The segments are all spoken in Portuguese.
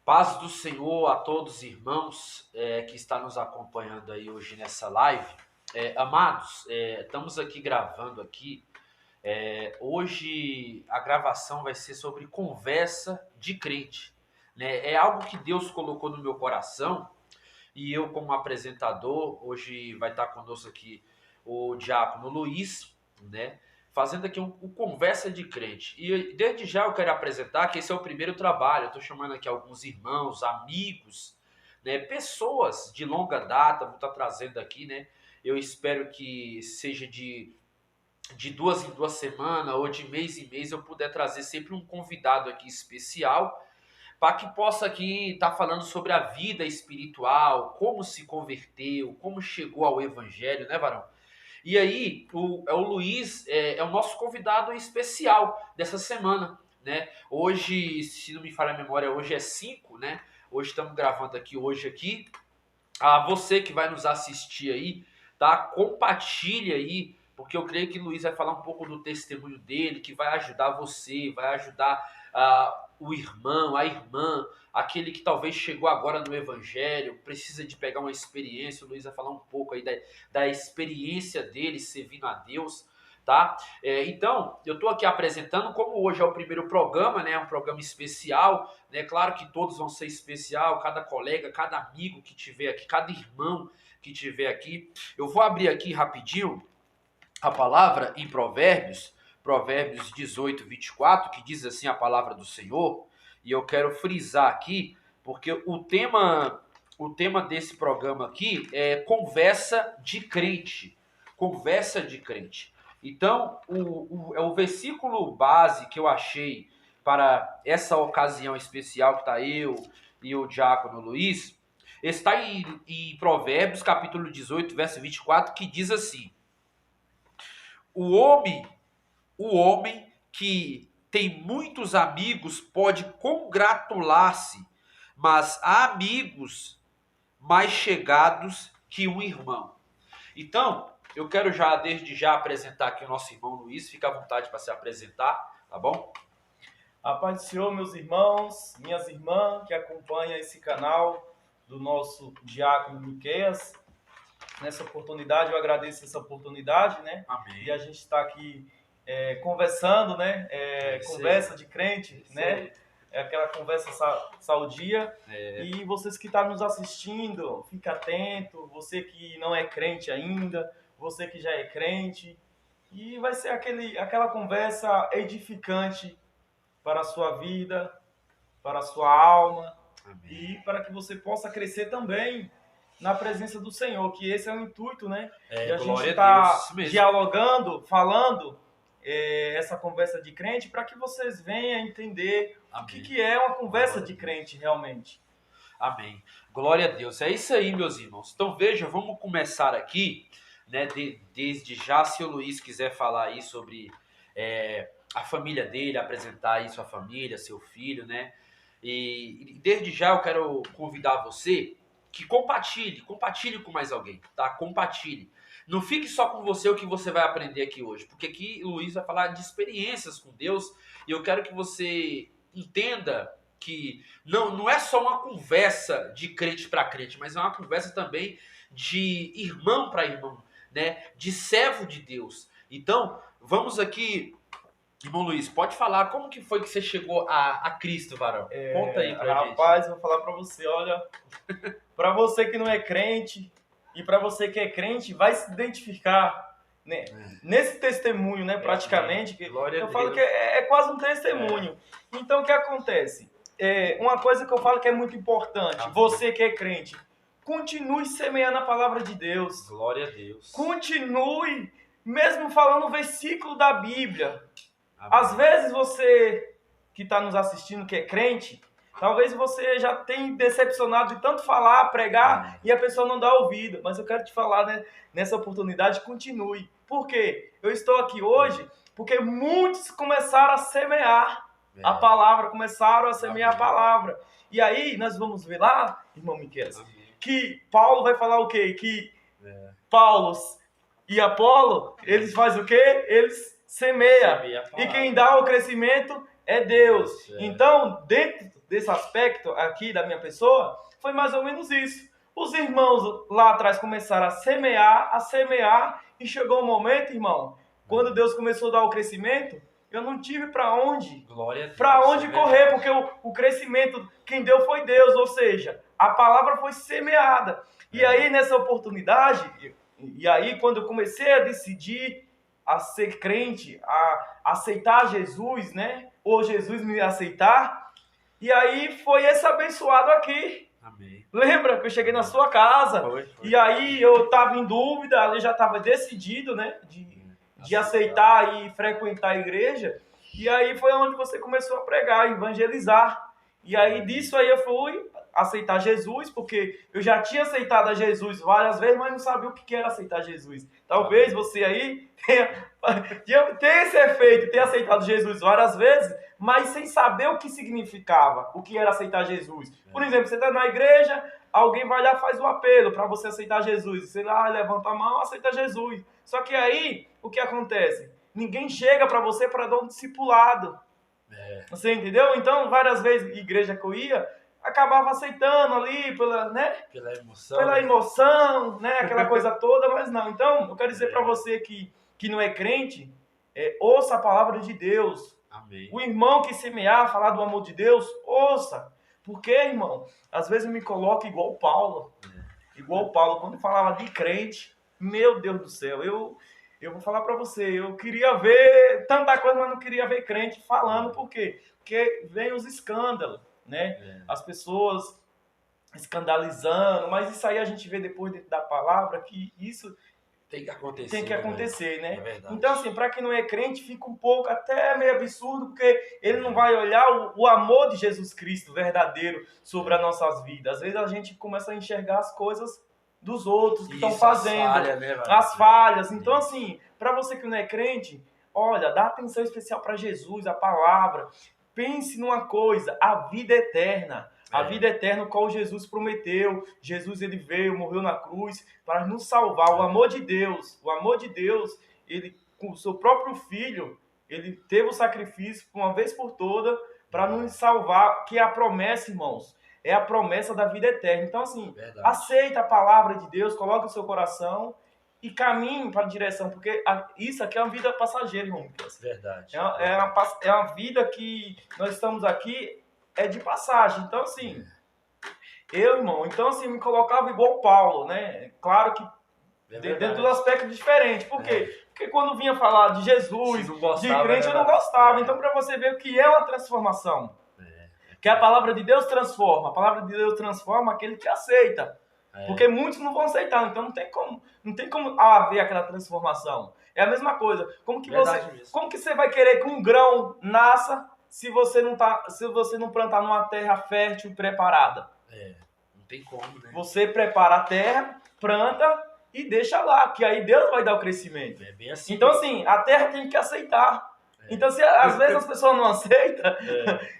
Paz do Senhor a todos os irmãos que estão nos acompanhando aí hoje nessa live. Amados, estamos aqui gravando aqui. Hoje a gravação vai ser sobre conversa de crente, né? É algo que Deus colocou no meu coração e eu, como apresentador, hoje vai estar conosco aqui o diácono Luiz, né? Fazendo aqui um conversa de crente. E desde já eu quero apresentar que esse é o primeiro trabalho. Eu estou chamando aqui alguns irmãos, amigos, né? Pessoas de longa data, vou estar trazendo aqui, né? Eu espero que seja de duas em duas semanas ou de mês em mês eu puder trazer sempre um convidado aqui especial para que possa aqui estar falando sobre a vida espiritual, como se converteu, como chegou ao evangelho, né, varão? E aí, o Luiz é o nosso convidado especial dessa semana, né? Hoje, se não me falha a memória, hoje é 5, né? Hoje estamos gravando aqui, hoje aqui. A você que vai nos assistir aí, tá? Compartilha aí, porque eu creio que o Luiz vai falar um pouco do testemunho dele, que vai ajudar você, vai ajudar o irmão, a irmã, aquele que talvez chegou agora no evangelho, precisa de pegar uma experiência. O Luiz vai falar um pouco aí da experiência dele servindo a Deus, tá? Então, eu estou aqui apresentando, como hoje é o primeiro programa, né? Um programa especial, né? Claro que todos vão ser especial, cada colega, cada amigo que tiver aqui, cada irmão que tiver aqui. Eu vou abrir aqui rapidinho a palavra em Provérbios 18, 24, que diz assim a palavra do Senhor, e eu quero frisar aqui, porque o tema desse programa aqui é conversa de crente. Conversa de crente. Então, o versículo base que eu achei para essa ocasião especial que está eu e o diácono Luiz, está em Provérbios, capítulo 18, verso 24, que diz assim: o homem, o homem que tem muitos amigos pode congratular-se, mas há amigos mais chegados que um irmão. Então, eu quero já, desde já, apresentar aqui o nosso irmão Luiz. Fica à vontade para se apresentar, tá bom? A paz do Senhor, meus irmãos, minhas irmãs que acompanham esse canal do nosso diácono Miqueias. Nessa oportunidade, eu agradeço essa oportunidade, né? Amém. E a gente está aqui conversando, né? Conversa de crente, né? É aquela conversa saudia. E vocês que estão nos assistindo, fica atento. Você que não é crente ainda, você que já é crente. E vai ser aquela conversa edificante para a sua vida, para a sua alma. Amém. E para que você possa crescer também na presença do Senhor, que esse é o intuito, né? E a gente está dialogando, falando essa conversa de crente para que vocês venham entender o que é uma conversa de crente realmente. Amém. Glória a Deus. É isso aí, meus irmãos. Então veja, vamos começar aqui, né? Desde já, se o Luiz quiser falar aí sobre a família dele, apresentar aí sua família, seu filho, né? E desde já eu quero convidar você que compartilhe com mais alguém, tá? Compartilhe. Não fique só com você o que você vai aprender aqui hoje, porque aqui o Luiz vai falar de experiências com Deus e eu quero que você entenda que não é só uma conversa de crente para crente, mas é uma conversa também de irmão para irmão, né? De servo de Deus. Então, vamos aqui. Irmão Luiz, pode falar como que foi que você chegou a Cristo, varão? Conta aí pra gente. Rapaz, vou falar pra você, olha, pra você que não é crente e pra você que é crente, vai se identificar, né, nesse testemunho, né, praticamente. Eu falo que é quase um testemunho. Então, o que acontece? Uma coisa que eu falo que é muito importante, você que é crente, continue semeando a palavra de Deus. Glória a Deus. Continue, mesmo falando o versículo da Bíblia. Às vezes você que está nos assistindo, que é crente, talvez você já tenha decepcionado de tanto falar, pregar, e a pessoa não dá ouvido. Mas eu quero te falar, né, nessa oportunidade, continue. Por quê? Eu estou aqui hoje porque muitos começaram a semear a palavra, começaram a semear a palavra. E aí nós vamos ver lá, irmão Miqueias, que Paulo vai falar o quê? Que Paulo e Apolo, eles fazem o quê? Eles semeia. E quem dá o crescimento é Deus. Então, dentro desse aspecto aqui da minha pessoa, foi mais ou menos isso. Os irmãos lá atrás começaram a semear, e chegou um momento, irmão, quando Deus começou a dar o crescimento, eu não tive para onde correr, porque o crescimento, quem deu foi Deus, ou seja, a palavra foi semeada. E aí, nessa oportunidade, e aí quando eu comecei a decidir a ser crente, a aceitar Jesus, né? Ou Jesus me aceitar, e aí foi esse abençoado aqui. Amém. Lembra que eu cheguei na sua casa? Foi. E aí eu estava em dúvida, ali já estava decidido, né? De aceitar e frequentar a igreja. E aí foi onde você começou a pregar, evangelizar. E aí disso aí eu fui aceitar Jesus, porque eu já tinha aceitado a Jesus várias vezes, mas não sabia o que era aceitar Jesus. Talvez você aí tenha esse efeito, tenha aceitado Jesus várias vezes, mas sem saber o que significava, o que era aceitar Jesus. Por exemplo, você está na igreja, alguém vai lá e faz o apelo para você aceitar Jesus. Você lá levanta a mão, aceita Jesus. Só que aí, o que acontece? Ninguém chega para você para dar um discipulado. Você entendeu? Então, várias vezes, igreja que eu ia, acabava aceitando ali pela emoção, né? Aquela coisa toda, mas não. Então, eu quero dizer para você que não é crente, ouça a palavra de Deus. Amém. O irmão que semear, falar do amor de Deus, ouça. Porque, irmão, às vezes eu me coloco igual Paulo. Igual Paulo, quando falava de crente, meu Deus do céu, eu vou falar para você, eu queria ver tanta coisa, mas não queria ver crente falando. Por quê? Porque vem os escândalos, né? As pessoas escandalizando, mas isso aí a gente vê depois dentro da palavra, que isso tem que acontecer, né? É então, assim, para quem não é crente, fica um pouco até meio absurdo, porque ele não vai olhar o amor de Jesus Cristo verdadeiro sobre as nossas vidas. Às vezes a gente começa a enxergar as coisas dos outros que estão fazendo, as falhas. Então, assim, para você que não é crente, olha, dá atenção especial para Jesus, a palavra. Pense numa coisa, a vida eterna. A vida eterna, qual Jesus prometeu. Jesus, ele veio, morreu na cruz para nos salvar. O amor de Deus, ele, com o seu próprio filho, ele teve o sacrifício, uma vez por toda, para nos salvar, que é a promessa, irmãos. É a promessa da vida eterna. Então, assim, aceita a palavra de Deus, coloca o seu coração e caminhe para a direção, porque isso aqui é uma vida passageira, irmão. Verdade. É uma vida que nós estamos aqui, é de passagem. Então, assim, me colocava igual Paulo, né? Claro que dentro do aspecto diferente. Por quê? Porque quando vinha falar de Jesus, de crente, eu não gostava. Então, para você ver o que é uma transformação. Que a palavra de Deus transforma. A palavra de Deus transforma aquele que aceita. Porque muitos não vão aceitar. Então, não tem como haver aquela transformação. É a mesma coisa. Como que você vai querer que um grão nasça se você não plantar numa terra fértil e preparada? Não tem como, né? Você prepara a terra, planta e deixa lá, que aí Deus vai dar o crescimento. É bem assim. Então, assim, a terra tem que aceitar. Então, às vezes as pessoas não aceitam,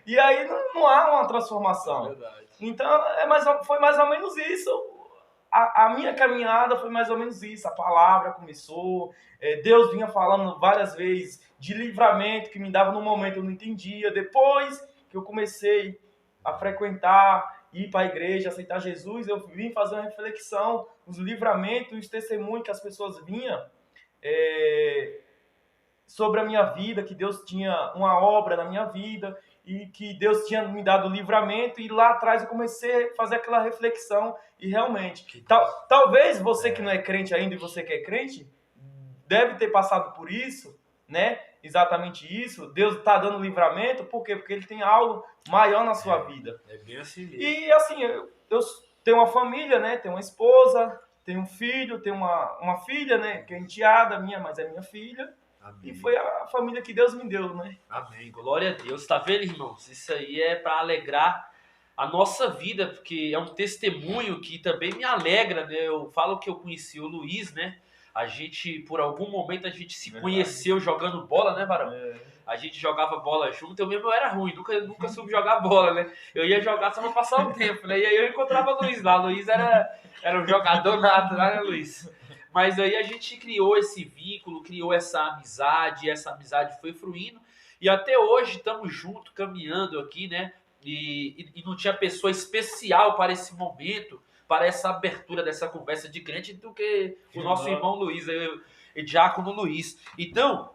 e aí não há uma transformação. Verdade. Então, foi mais ou menos isso. A minha caminhada foi mais ou menos isso. A palavra começou, Deus vinha falando várias vezes de livramento que me dava no momento, eu não entendia. Depois que eu comecei a frequentar, ir para a igreja, aceitar Jesus, eu vim fazer uma reflexão, os livramentos, os testemunhos que as pessoas vinham sobre a minha vida, que Deus tinha uma obra na minha vida e que Deus tinha me dado livramento, e lá atrás eu comecei a fazer aquela reflexão e realmente, talvez você que não é crente ainda e você que é crente, deve ter passado por isso, né? Exatamente isso. Deus está dando livramento, por quê? Porque Ele tem algo maior na sua vida. É bem assim mesmo. E assim, eu tenho uma família, né? Tenho uma esposa, tenho um filho, tenho uma filha, né? Que é enteada minha, mas é minha filha. Amém. E foi a família que Deus me deu, né? Amém. Glória a Deus. Tá vendo, irmãos? Isso aí é para alegrar a nossa vida, porque é um testemunho que também me alegra, né? Eu falo que eu conheci o Luiz, né? A gente, por algum momento, a gente se conheceu jogando bola, né, Varão? A gente jogava bola junto, eu mesmo era ruim, nunca soube jogar bola, né? Eu ia jogar só pra passar o tempo, né? E aí eu encontrava o Luiz lá. O Luiz era um jogador nato, né, Luiz? Mas aí a gente criou esse vínculo, criou essa amizade foi fluindo. E até hoje estamos juntos, caminhando aqui, né? E não tinha pessoa especial para esse momento, para essa abertura dessa conversa de crente, do que o nosso irmão Luiz, o diácono Luiz. Então,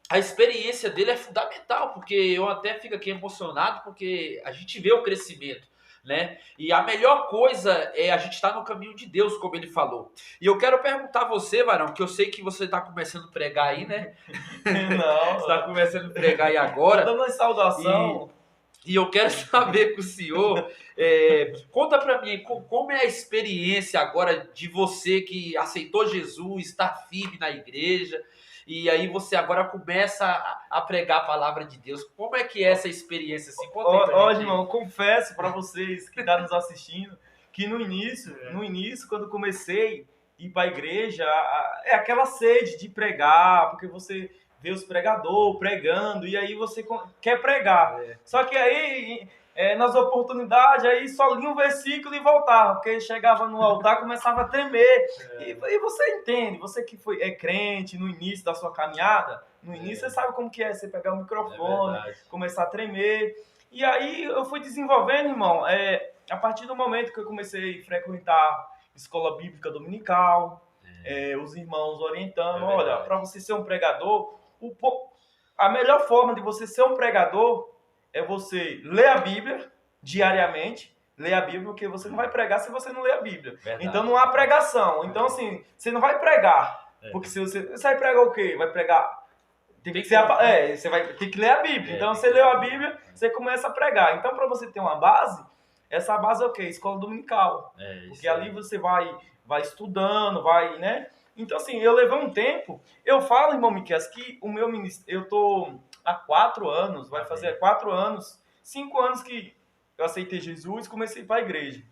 a experiência dele é fundamental, porque eu até fico aqui emocionado, porque a gente vê o crescimento, né? E a melhor coisa é a gente estar no caminho de Deus, como ele falou. E eu quero perguntar a você, Varão, que eu sei que você está começando a pregar aí, né? Não. Você está começando a pregar aí agora. Dando uma saudação. E eu quero saber com o senhor, conta pra mim, como é a experiência agora de você que aceitou Jesus, está firme na igreja, e aí você agora começa a pregar a palavra de Deus. Como é que é essa experiência? Assim, Hoje, irmão, eu confesso para vocês que estão nos assistindo, que no início, quando comecei a ir para a igreja, é aquela sede de pregar, porque você vê os pregadores pregando, e aí você quer pregar. Só que aí, nas oportunidades, aí só lia um versículo e voltava, porque chegava no altar, começava a tremer. E você entende, você que é crente no início da sua caminhada, no início você sabe como que é, você pegar o microfone, começar a tremer. E aí eu fui desenvolvendo, irmão, a partir do momento que eu comecei a frequentar escola bíblica dominical, os irmãos orientando, olha, para você ser um pregador, a melhor forma de você ser um pregador é você ler a Bíblia diariamente, ler a Bíblia, porque você não vai pregar se você não ler a Bíblia. Verdade. Então não há pregação. Então assim, você não vai pregar, porque se você vai pregar o quê? Vai pregar... você vai ter que ler a Bíblia. Então você leu a Bíblia, você começa a pregar. Então para você ter uma base, essa base é o quê? Escola dominical. Porque ali você vai estudando, né? Então, assim, eu levei um tempo. Eu falo, irmão Miqueias, que o meu ministério... Eu tô há 4 anos, vai fazer 4 anos, 5 anos que eu aceitei Jesus e comecei a ir para a igreja.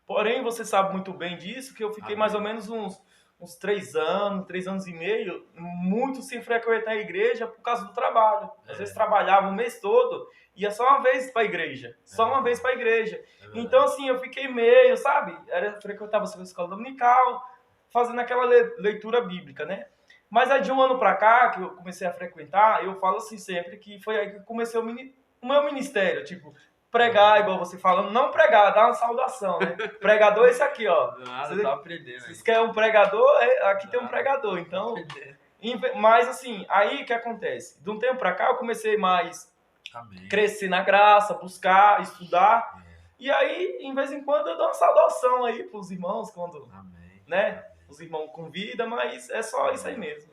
Porém, você sabe muito bem disso, que eu fiquei mais ou menos uns 3 anos e meio, muito sem frequentar a igreja por causa do trabalho. Às vezes trabalhava o mês todo, ia só uma vez para a igreja. Só uma vez para a igreja. Então, assim, eu fiquei meio, sabe? Frequentava a escola dominical, fazendo aquela leitura bíblica, né? Mas aí de um ano para cá, que eu comecei a frequentar, eu falo assim sempre que foi aí que comecei o meu ministério, tipo, pregar, igual você falando, não pregar, dar uma saudação, né? Pregador é esse aqui, ó. Você tá aprendendo. Se você quer um pregador, aqui tem um pregador, então... Mas assim, aí o que acontece? De um tempo para cá eu comecei mais crescer na graça, buscar, estudar, e aí, em vez em quando, eu dou uma saudação aí pros irmãos, quando... né? Os irmãos convidam, mas é só isso aí mesmo.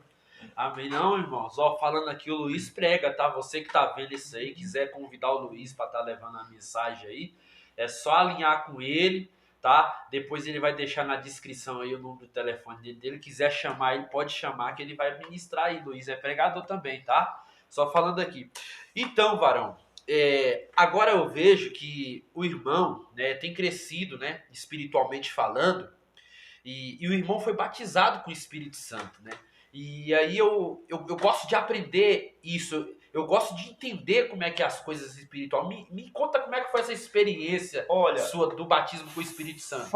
Amém. Não, irmãos. Ó, falando aqui, o Luiz prega, tá? Você que tá vendo isso aí, quiser convidar o Luiz para estar levando a mensagem aí, é só alinhar com ele, tá? Depois ele vai deixar na descrição aí o número do telefone dele. Quiser chamar, ele pode chamar que ele vai ministrar aí. Luiz é pregador também, tá? Só falando aqui. Então, Varão, agora eu vejo que o irmão, né, tem crescido, né, espiritualmente falando. E o irmão foi batizado com o Espírito Santo, né? E aí eu gosto de aprender isso. Eu gosto de entender como é que é as coisas espirituais. Me conta como é que foi essa experiência sua do batismo com o Espírito Santo.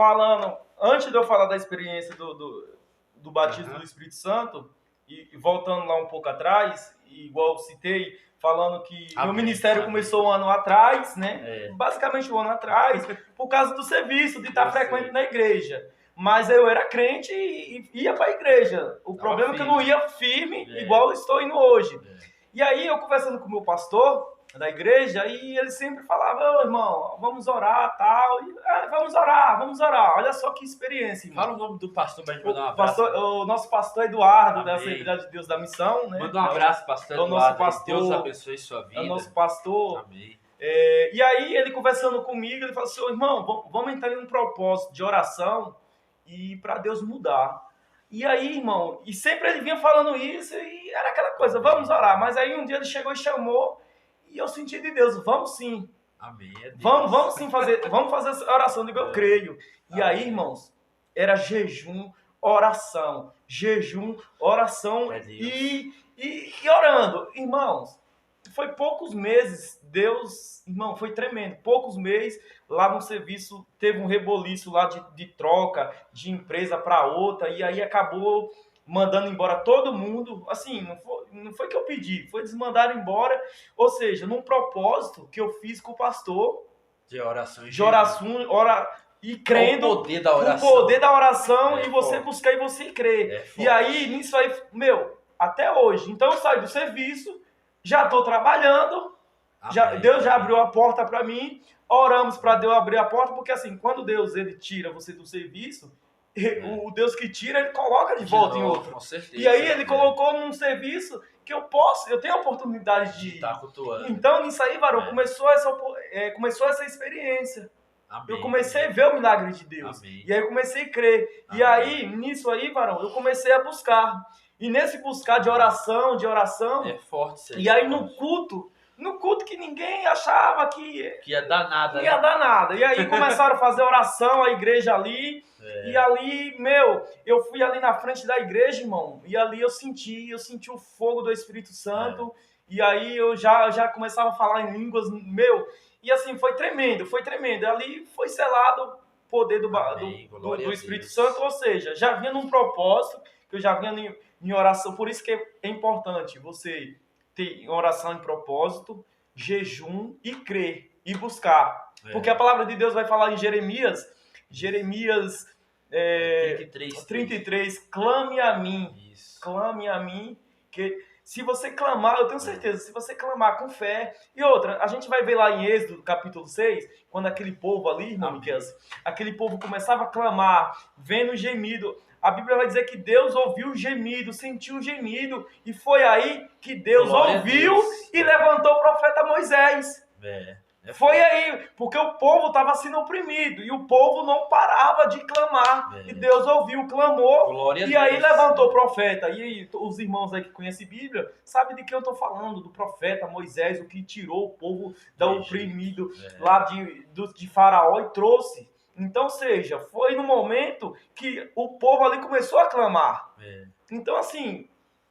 Antes de eu falar da experiência do batismo do Espírito Santo, e voltando lá um pouco atrás, igual eu citei, falando que meu ministério começou um ano atrás, né? Basicamente um ano atrás, por causa do serviço, de estar frequente na igreja. Mas eu era crente e ia para a igreja. O problema é que eu não ia firme, igual eu estou indo hoje. E aí, eu conversando com o meu pastor da igreja, e ele sempre falava, irmão, vamos orar, tal. E, vamos orar. Olha só que experiência, irmão. Fala o nome do pastor para a gente mandar um abraço. O nosso pastor Eduardo, da Assembleia de Deus da Missão, né? Manda um abraço, pastor Eduardo. Nosso pastor, Deus abençoe sua vida. É o nosso pastor. Amém. E aí, ele conversando comigo, ele falou assim, irmão, vamos entrar em um propósito de oração e para Deus mudar. E aí, irmão, e sempre ele vinha falando isso e era aquela coisa, vamos orar. Mas aí um dia ele chegou e chamou e eu senti de Deus, vamos sim. Amém. Vamos sim vamos fazer essa oração, digo, eu creio. E aí, irmãos, era jejum, oração e orando. Irmãos, foi poucos meses, Deus, irmão, foi tremendo. Poucos meses, lá no serviço, teve um reboliço lá de troca de empresa para outra, e aí acabou mandando embora todo mundo. Assim, não foi que eu pedi, foi desmandar embora. Ou seja, num propósito que eu fiz com o pastor, de oração e crendo, o poder da oração, o poder da oração e você buscar e você crer. E aí, nisso aí, até hoje. Então eu saí do serviço, já estou trabalhando, Deus já abriu a porta para mim, oramos para Deus abrir a porta, porque assim, quando Deus ele tira você do serviço, o Deus que tira, ele coloca de volta em outro. Com certeza, e aí ele colocou num serviço que eu tenho a oportunidade de estar cultuando. Então, nisso aí, varão, começou essa experiência. Amém. Eu comecei a ver o milagre de Deus. Amém. E aí eu comecei a crer. Amém. E aí, nisso aí, varão, eu comecei a buscar. E nesse buscar de oração, é forte. E aí no culto que ninguém achava que ia dar nada. Que ia dar nada. E aí começaram a fazer oração, a igreja ali. E ali, eu fui ali na frente da igreja, irmão. E ali eu senti o fogo do Espírito Santo. E aí eu já começava a falar em línguas, E assim, foi tremendo. Ali foi selado o poder do Espírito Santo. Ou seja, já vinha num propósito, que eu já vinha em oração. Por isso que é importante você ter oração em propósito, jejum e crer e buscar. Porque a palavra de Deus vai falar em Jeremias 33, clame a mim. Isso. Clame a mim, que se você clamar, eu tenho certeza, se você clamar com fé. E outra, a gente vai ver lá em Êxodo, capítulo 6, quando aquele povo ali, irmão Miquel, aquele povo começava a clamar, vendo o gemido. A Bíblia vai dizer que Deus ouviu o gemido, sentiu o gemido, e foi aí que Deus ouviu e levantou o profeta Moisés. Foi aí, porque o povo estava sendo oprimido, e o povo não parava de clamar, e Deus ouviu o clamor, e aí levantou o profeta. E aí, os irmãos aí que conhecem Bíblia, sabem de que eu estou falando, do profeta Moisés, o que tirou o povo da oprimido lá de Faraó e trouxe. Então, seja, foi no momento que o povo ali começou a clamar. Então, assim,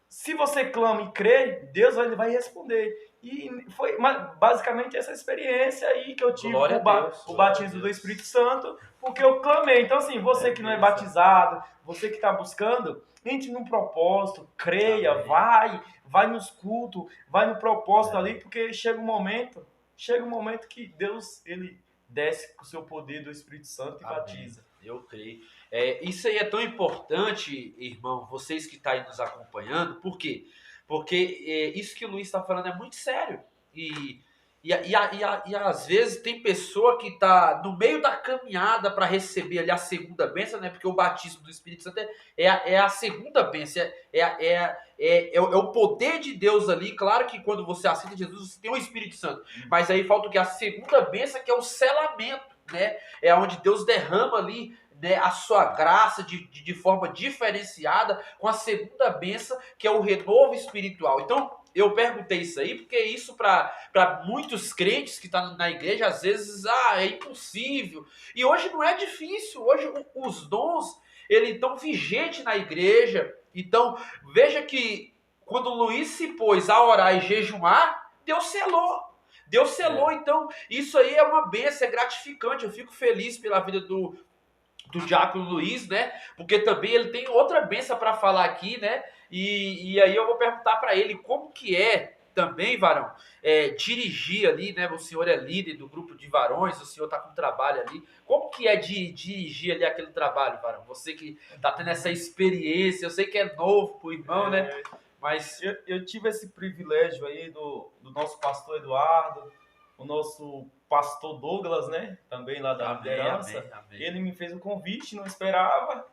se você clama e crê, Deus vai responder. E foi basicamente essa experiência aí que eu tive com o batismo do Espírito Santo, porque eu clamei. Então, assim, você que não é batizado, você que está buscando, entre num propósito, creia, vai nos cultos, vai no propósito ali, porque chega um momento que Deus, ele desce com o seu poder do Espírito Santo e batiza. Eu creio. Isso aí é tão importante, irmão, vocês que estão aí nos acompanhando, por quê? Porque isso que o Luiz está falando é muito sério. E às vezes tem pessoa que está no meio da caminhada para receber ali a segunda bênção, né? Porque o batismo do Espírito Santo é a segunda bênção, é o poder de Deus ali. Claro que quando você aceita Jesus, você tem o Espírito Santo. Mas aí falta o que? A segunda bênção, que é o selamento, né? É onde Deus derrama ali, né, a sua graça de forma diferenciada com a segunda bênção, que é o renovo espiritual. Então, eu perguntei isso aí, porque isso para muitos crentes que estão na igreja, às vezes, é impossível. E hoje não é difícil. Hoje os dons, eles estão vigentes na igreja. Então, veja que quando o Luiz se pôs a orar e jejuar, Deus selou. Então, isso aí é uma bênção, é gratificante. Eu fico feliz pela vida do diácono Luiz, né? Porque também ele tem outra bênção para falar aqui, né? E aí eu vou perguntar para ele como que é também, varão, dirigir ali, né? O senhor é líder do grupo de varões, o senhor tá com trabalho ali. Como que é de dirigir ali aquele trabalho, varão? Você que tá tendo essa experiência, eu sei que é novo pro irmão, né? Mas eu tive esse privilégio aí do nosso pastor Eduardo, o nosso pastor Douglas, né? Também lá da liderança. Amém. Ele me fez o convite, não esperava.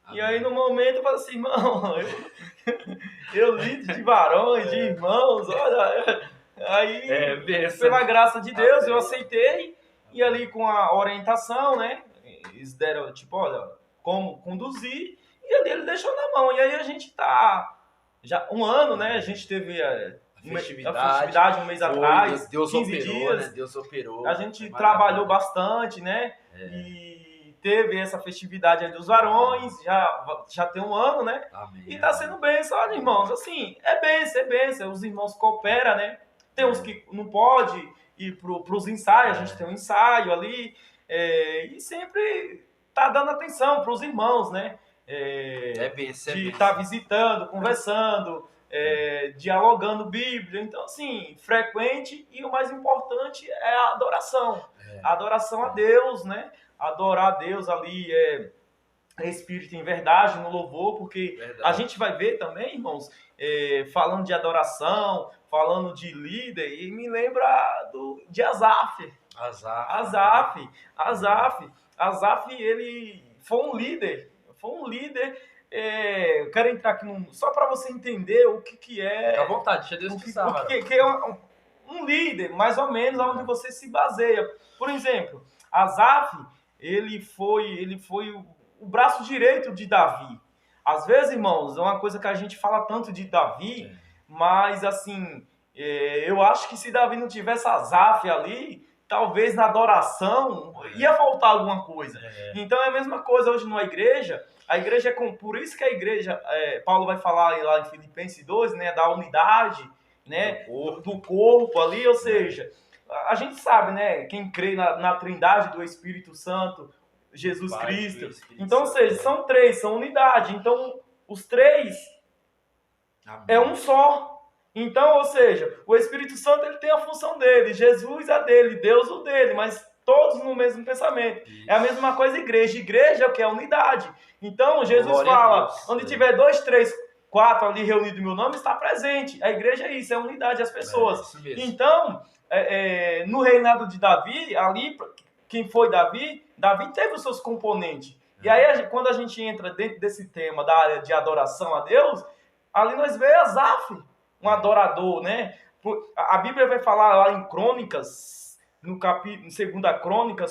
Amém. E aí no momento eu falei assim, irmão, eu líder de varões, de irmãos, olha. Aí, pela graça de Deus, eu aceitei. E ali com a orientação, né? Eles deram, tipo, olha, como conduzir. E ali ele deixou na mão. E aí a gente tá já um ano, né? A gente teve a festividade um mês atrás, Deus 15 operou, dias. Né? Deus operou. A gente trabalhou bastante, né? E teve essa festividade aí dos varões, já tem um ano, né? Amém. E tá sendo bênção, olha, irmãos, assim, é bênção. Os irmãos cooperam, né? Tem uns que não pode ir para os ensaios, a gente tem um ensaio ali, e sempre tá dando atenção para os irmãos, né? De estar visitando, conversando, dialogando Bíblia. Então, assim, frequente, e o mais importante é a adoração. A adoração a Deus, né? Adorar a Deus ali espírito em verdade, no louvor, porque a gente vai ver também, irmãos, falando de adoração, falando de líder, e me lembra de Asaf. Asaf, ele foi um líder. Eu quero entrar aqui só para você entender o que é. Fica à vontade, deixa Deus pensar. O que é um líder, mais ou menos, onde você se baseia. Por exemplo, Asaf, ele foi o braço direito de Davi. Às vezes, irmãos, é uma coisa que a gente fala tanto de Davi, mas assim, eu acho que se Davi não tivesse Asaf ali, talvez na adoração ia faltar alguma coisa. Então é a mesma coisa hoje na igreja. A igreja por isso que a igreja, Paulo vai falar lá em Filipenses 2, né, da unidade, né, do corpo ali, ou seja, a gente sabe, né, quem crê na trindade do Espírito Santo, Jesus Cristo. Então, ou seja, são três, são unidade. Então, os três é um só. Então, ou seja, o Espírito Santo ele tem a função dele, Jesus é dele, Deus o dele, mas todos no mesmo pensamento. Isso. É a mesma coisa igreja. Igreja é o que? É unidade. Então, Jesus fala, onde tiver 2, 3, 4 ali reunidos em meu nome, está presente. A igreja é isso, é unidade, as pessoas. Então, no reinado de Davi, ali, quem foi Davi? Davi teve os seus componentes. E aí, quando a gente entra dentro desse tema da área de adoração a Deus, ali nós vemos Asaf, um adorador, né? A Bíblia vai falar lá em Crônicas, no capítulo, em 2 Crônica,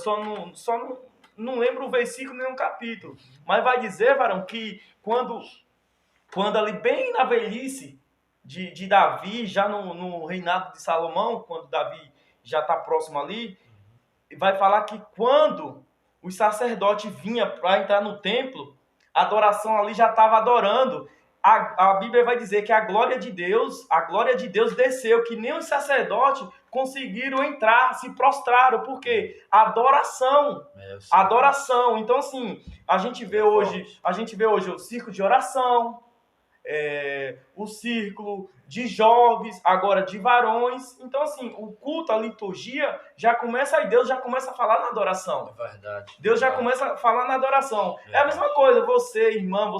não lembro o versículo nem o capítulo, mas vai dizer, varão, que quando ali bem na velhice de Davi, já no reinado de Salomão, quando Davi já está próximo ali, vai falar que quando os sacerdotes vinham para entrar no templo, a adoração ali já estava adorando. A Bíblia vai dizer que a glória de Deus desceu, que nem os sacerdotes conseguiram entrar, se prostraram, porque adoração. Então, assim, a gente vê hoje o círculo de oração, o círculo de jovens, agora de varões. Então, assim, o culto, a liturgia, já começa aí, Deus já começa a falar na adoração. É verdade. Deus já começa a falar na adoração. É a mesma coisa, você, irmão,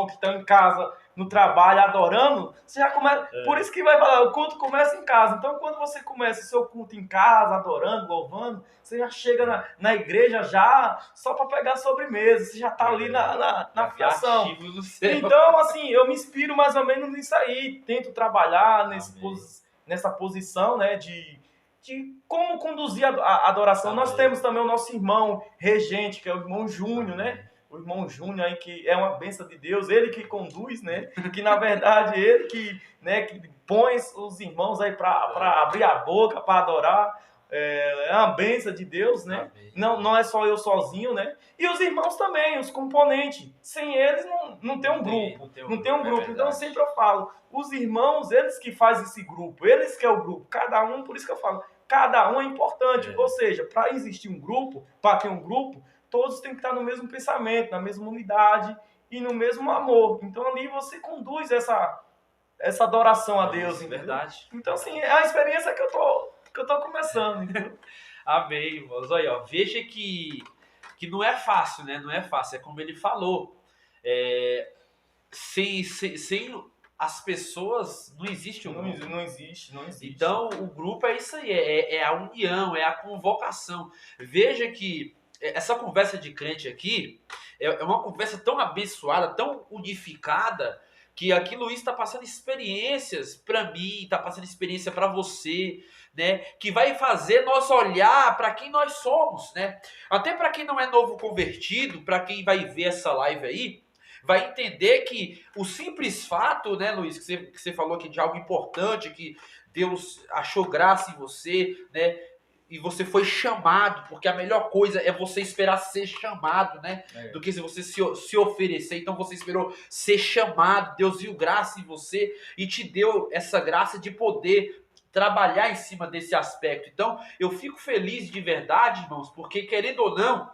que estão em casa, no trabalho, adorando, você já começa. Por isso que vai falar, o culto começa em casa. Então, quando você começa o seu culto em casa, adorando, louvando, você já chega na igreja já só para pegar a sobremesa. Você já está ali na fiação. Então, assim, eu me inspiro mais ou menos nisso aí. Tento trabalhar nessa posição, né, de como conduzir a adoração. Nós temos também o nosso irmão regente, que é o irmão Júnior, né? O irmão Júnior aí, que é uma bênção de Deus, ele que conduz, né? Que na verdade ele que põe os irmãos aí para abrir a boca, para adorar. É uma bênção de Deus, né? Não é só eu sozinho, né? E os irmãos também, os componentes. Sem eles não tem um grupo. Não tem um grupo. Então sempre eu falo, os irmãos, eles que fazem esse grupo, eles que é o grupo. Cada um, por isso que eu falo, cada um é importante. Ou seja, para existir um grupo, para ter um grupo, todos têm que estar no mesmo pensamento, na mesma unidade e no mesmo amor. Então ali você conduz essa adoração a Deus. É verdade. Então, assim, é a experiência que eu tô começando, entendeu? Amém, irmãos. Olha, ó, veja que não é fácil, né? Não é fácil. É como ele falou. Sem as pessoas, não existe um grupo. Não existe. Então, o grupo é isso aí. É a união, é a convocação. Veja que essa conversa de crente aqui é uma conversa tão abençoada, tão unificada, que aqui Luiz está passando experiências para mim, está passando experiência para você, né? Que vai fazer nós olhar para quem nós somos, né? Até para quem não é novo convertido, para quem vai ver essa live aí, vai entender que o simples fato, né, Luiz, que você falou aqui de algo importante, que Deus achou graça em você, né? E você foi chamado, porque a melhor coisa é você esperar ser chamado, né? Do que se você se oferecer. Então você esperou ser chamado, Deus viu graça em você e te deu essa graça de poder trabalhar em cima desse aspecto. Então, eu fico feliz de verdade, irmãos, porque querendo ou não,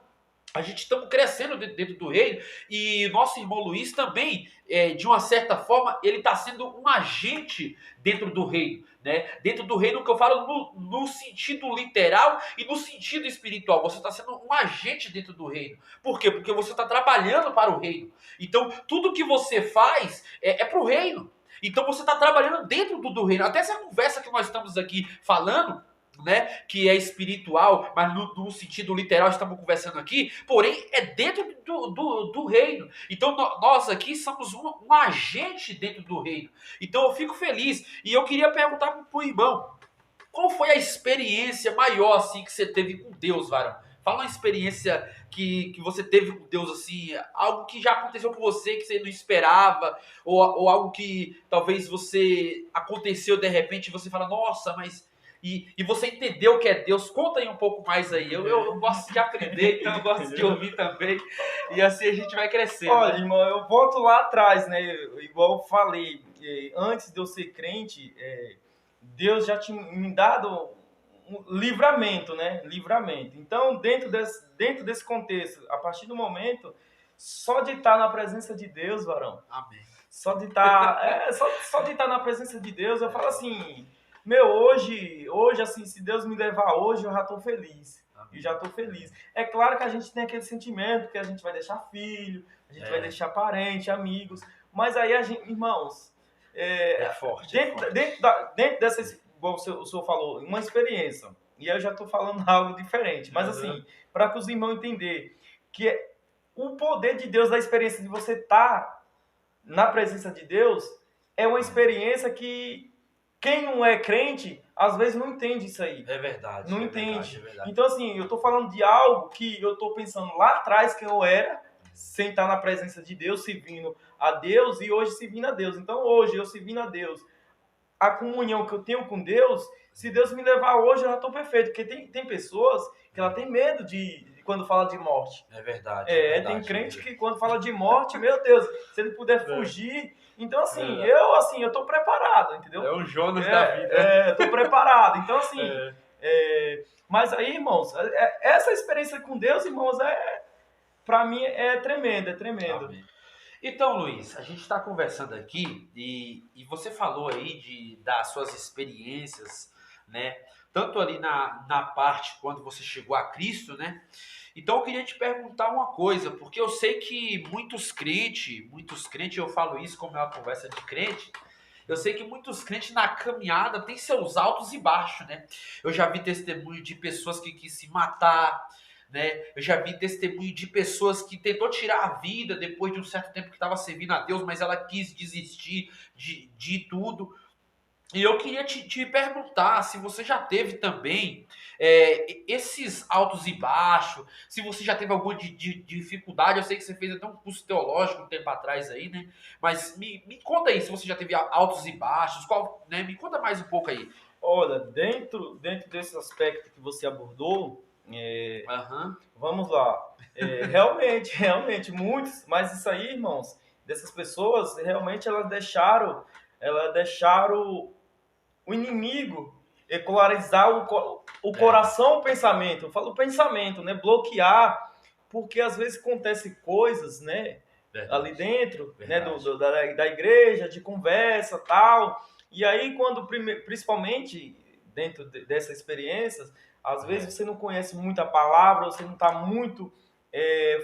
a gente estamos crescendo dentro do reino e nosso irmão Luiz também, de uma certa forma, ele está sendo um agente dentro do reino, né? Dentro do reino que eu falo no sentido literal e no sentido espiritual. Você está sendo um agente dentro do reino. Por quê? Porque você está trabalhando para o reino. Então, tudo que você faz é para o reino. Então, você está trabalhando dentro do reino. Até essa conversa que nós estamos aqui falando, né, que é espiritual, mas no sentido literal estamos conversando aqui, porém é dentro do reino. Então nós aqui somos um agente dentro do reino. Então eu fico feliz e eu queria perguntar para o irmão, qual foi a experiência maior assim que você teve com Deus, varão? Fala uma experiência que você teve com Deus, assim, algo que já aconteceu com você, que você não esperava, ou algo que talvez você aconteceu de repente e você fala, nossa, mas... E você entendeu o que é Deus. Conta aí um pouco mais aí. Eu gosto de aprender, então eu gosto de ouvir também. E assim a gente vai crescendo. Olha, né? irmão, eu volto lá atrás, né? Igual eu falei, antes de eu ser crente, Deus já tinha me dado um livramento, né? Livramento. Então, dentro desse contexto, a partir do momento, só de estar na presença de Deus, varão. Amém. Só de estar, só de estar na presença de Deus, eu falo assim, meu, hoje, assim, se Deus me levar hoje, eu já estou feliz. E já estou feliz. É claro que a gente tem aquele sentimento que a gente vai deixar filho, a gente vai deixar parente, amigos, mas aí a gente, irmãos, forte. Dentro dessa, igual o senhor falou, uma experiência, e eu já estou falando algo diferente, mas assim, para que os irmãos entenderem que o poder de Deus, da experiência de você estar na presença de Deus, é uma experiência que quem não é crente, às vezes não entende isso aí. É verdade. Não é entende. verdade. Então, assim, eu tô falando de algo que eu tô pensando lá atrás que eu era, sem estar na presença de Deus, servindo a Deus, e hoje servindo a Deus. Então, hoje, eu servindo a Deus, a comunhão que eu tenho com Deus, se Deus me levar hoje, eu já tô perfeito. Porque tem pessoas que ela tem medo de quando fala de morte. É verdade. Tem crente que quando fala de morte, meu Deus, se ele puder fugir... Então, assim, eu tô preparado, entendeu? É o Jonas da vida. Eu tô preparado. Então, assim, mas aí, irmãos, essa experiência com Deus, irmãos, pra mim é tremenda, é tremendo. Amém. Então, Luiz, a gente está conversando aqui e você falou aí das suas experiências, né? Tanto ali na parte quando você chegou a Cristo, né? Então eu queria te perguntar uma coisa, porque eu sei que muitos crentes, eu falo isso como é uma conversa de crente, eu sei que muitos crentes na caminhada têm seus altos e baixos, né? Eu já vi testemunho de pessoas que quis se matar, né? Eu já vi testemunho de pessoas que tentou tirar a vida depois de um certo tempo que estava servindo a Deus, mas ela quis desistir de tudo. E eu queria te perguntar se você já teve também esses altos e baixos, se você já teve alguma dificuldade. Eu sei que você fez até um curso teológico um tempo atrás aí, né? Mas me conta aí se você já teve altos e baixos, né? Me conta mais um pouco aí. Olha, dentro desse aspecto que você abordou, vamos lá. Realmente, muitos, mas isso aí, irmãos, dessas pessoas, realmente elas deixaram o inimigo ecolarizar o coração, o pensamento. Eu falo pensamento, né? Bloquear, porque às vezes acontecem coisas, né? Verdade. Ali dentro, né? Da igreja, de conversa, tal. E aí, quando, principalmente dentro dessas experiências, às vezes você não conhece muito a palavra, você não está muito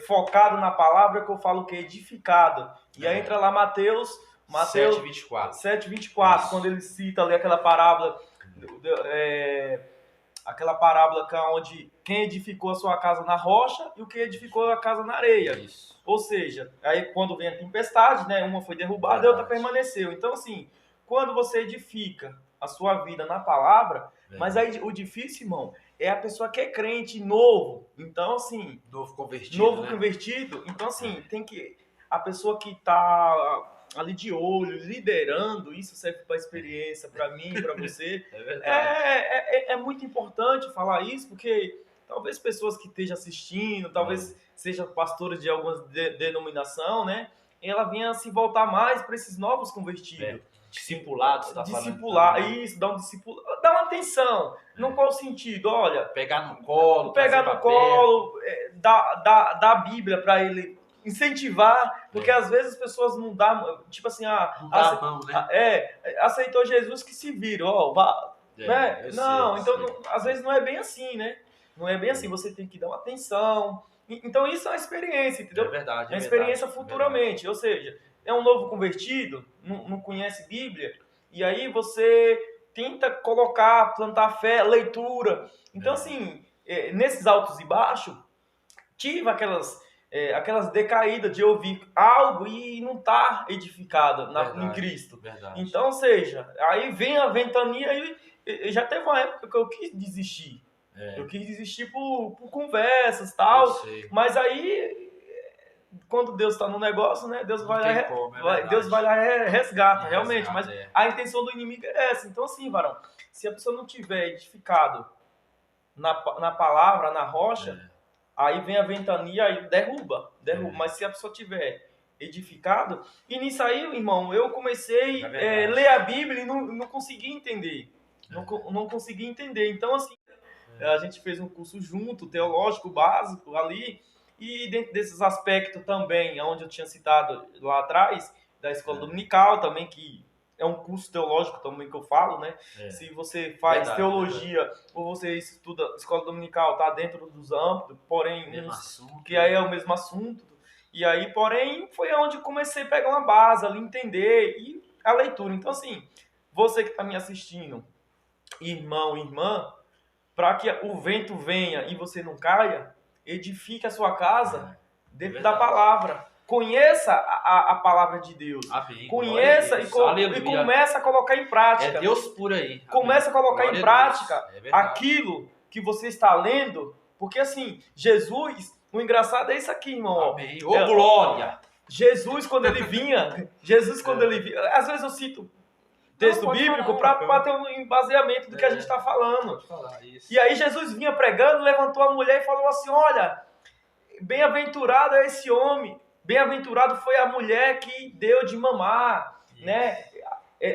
focado na palavra, que eu falo que é edificado. E aí entra lá Mateus 7:24, quando ele cita ali aquela parábola, onde quem edificou a sua casa na rocha e o que edificou a casa na areia. Isso. Ou seja, aí quando vem a tempestade, né, uma foi derrubada e a outra permaneceu. Então, assim, quando você edifica a sua vida na palavra, mas aí o difícil, irmão, é a pessoa que é crente novo. Então, assim... Novo convertido. Então, assim, tem que... A pessoa que está ali de olho, liderando, isso serve para experiência, para mim, para você. É verdade. É muito importante falar isso, porque talvez pessoas que estejam assistindo, talvez sejam pastores de alguma denominação, né? Ela venha se voltar mais para esses novos convertidos. Discipulado, você tá discipular, falando. isso, dar um discipulado, dar uma atenção. No qual sentido? Olha, Pegar no colo, pegar trazer no pra colo, dar a Bíblia para ele, incentivar, porque às vezes as pessoas não dão, tipo assim, Não dá a mão, né? aceitou Jesus que se vira, né? Não, então às vezes não é bem assim, né? Não é bem assim, você tem que dar uma atenção. Então isso é uma experiência, entendeu? É verdade. É uma experiência futuramente, ou seja, é um novo convertido, não conhece Bíblia, e aí você tenta colocar, plantar fé, leitura. Então, assim, nesses altos e baixos, tive aquelas decaídas de ouvir algo e não estar edificado em Cristo. Verdade. Então, ou seja, aí vem a ventania e já teve uma época que eu quis desistir. Eu quis desistir por conversas e tal, mas aí, quando Deus está no negócio, né, Deus vai lá e resgata, realmente. Mas a intenção do inimigo é essa. Então, assim, varão, se a pessoa não tiver edificado na palavra, na rocha, aí vem a ventania e derruba. Mas se a pessoa tiver edificado, e nisso aí, irmão, eu comecei a ler a Bíblia e não consegui entender. Não consegui entender. Então, assim, a gente fez um curso junto, teológico, básico, ali, e dentro desses aspectos também, onde eu tinha citado lá atrás, da escola dominical também, que é um curso teológico também que eu falo, né? Se você faz teologia ou você estuda escola dominical, tá dentro dos âmbitos, porém, que aí é o mesmo assunto. E aí, porém, foi onde comecei a pegar uma base ali, entender, e a leitura. Então, assim, você que está me assistindo, irmão, irmã, para que o vento venha e você não caia, edifique a sua casa dentro da palavra. Conheça a palavra de Deus. Amém. Conheça e começa a colocar em prática. É Deus por aí. Começa a colocar em prática aquilo que você está lendo. Porque assim, Jesus, o engraçado é isso aqui, irmão. Amém. Ô, glória! Jesus, quando ele vinha, às vezes eu cito texto bíblico para ter um embaseamento do que a gente está falando. E aí Jesus vinha pregando, levantou a mulher e falou assim, olha, bem-aventurado é esse homem, bem-aventurado foi a mulher que deu de mamar, né,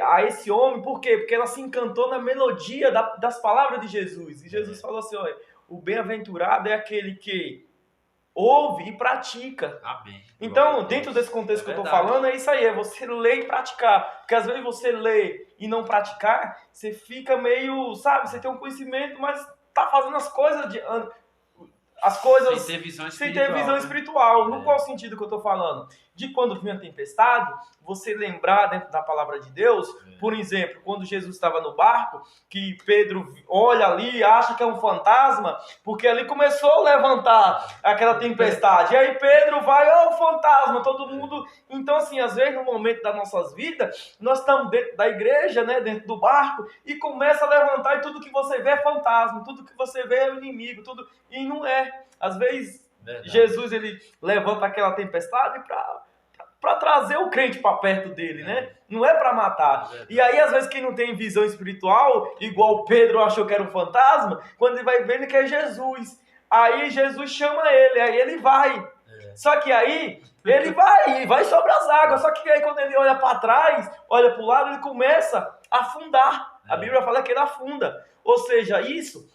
a esse homem. Por quê? Porque ela se encantou na melodia das palavras de Jesus. E Jesus falou assim, olha, o bem-aventurado é aquele que ouve e pratica. Amém. Então, dentro desse contexto que eu estou falando, é isso aí, é você ler e praticar. Porque às vezes você lê e não praticar, você fica meio, sabe, você tem um conhecimento, mas tá fazendo as coisas sem ter visão espiritual. No qual sentido que eu estou falando? De quando vinha a tempestade, você lembrar dentro da palavra de Deus, por exemplo, quando Jesus estava no barco, que Pedro olha ali, acha que é um fantasma, porque ali começou a levantar aquela tempestade. E aí Pedro vai, o fantasma, todo mundo. Então, assim, às vezes no momento das nossas vidas, nós estamos dentro da igreja, né, dentro do barco, e começa a levantar e tudo que você vê é fantasma, tudo que você vê é o inimigo, tudo. E não é. Às vezes, Jesus, ele levanta aquela tempestade para trazer o crente para perto dele, né? Não é para matar. E aí, às vezes, quem não tem visão espiritual, igual Pedro achou que era um fantasma, quando ele vai vendo que é Jesus. Aí Jesus chama ele, aí ele vai. Só que aí, ele vai sobre as águas. Só que aí, quando ele olha para trás, olha para o lado, ele começa a afundar. A Bíblia fala que ele afunda. Ou seja, isso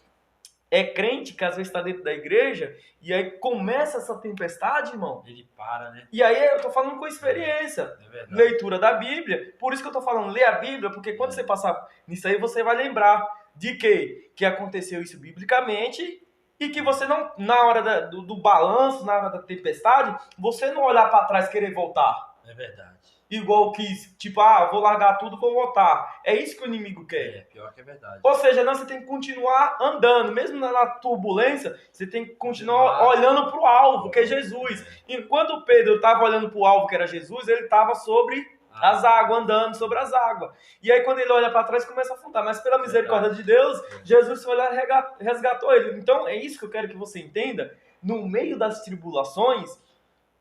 é crente que às vezes está dentro da igreja e aí começa essa tempestade, irmão. Ele para, né? E aí eu tô falando com experiência. Leitura da Bíblia. Por isso que eu tô falando, lê a Bíblia, porque quando você passar nisso aí, você vai lembrar de que aconteceu isso biblicamente e que você não, na hora do balanço, na hora da tempestade, você não olhar para trás e querer voltar. É verdade. Igual quis, tipo, vou largar tudo, vou voltar. É isso que o inimigo quer. Pior que é verdade. Ou seja, não, você tem que continuar andando. Mesmo na turbulência, você tem que continuar olhando para o alvo, que é Jesus. Enquanto Pedro estava olhando para o alvo, que era Jesus, ele estava sobre as águas, andando sobre as águas. E aí, quando ele olha para trás, começa a afundar. Mas pela misericórdia de Deus, Jesus foi lá e resgatou ele. Então, é isso que eu quero que você entenda. No meio das tribulações,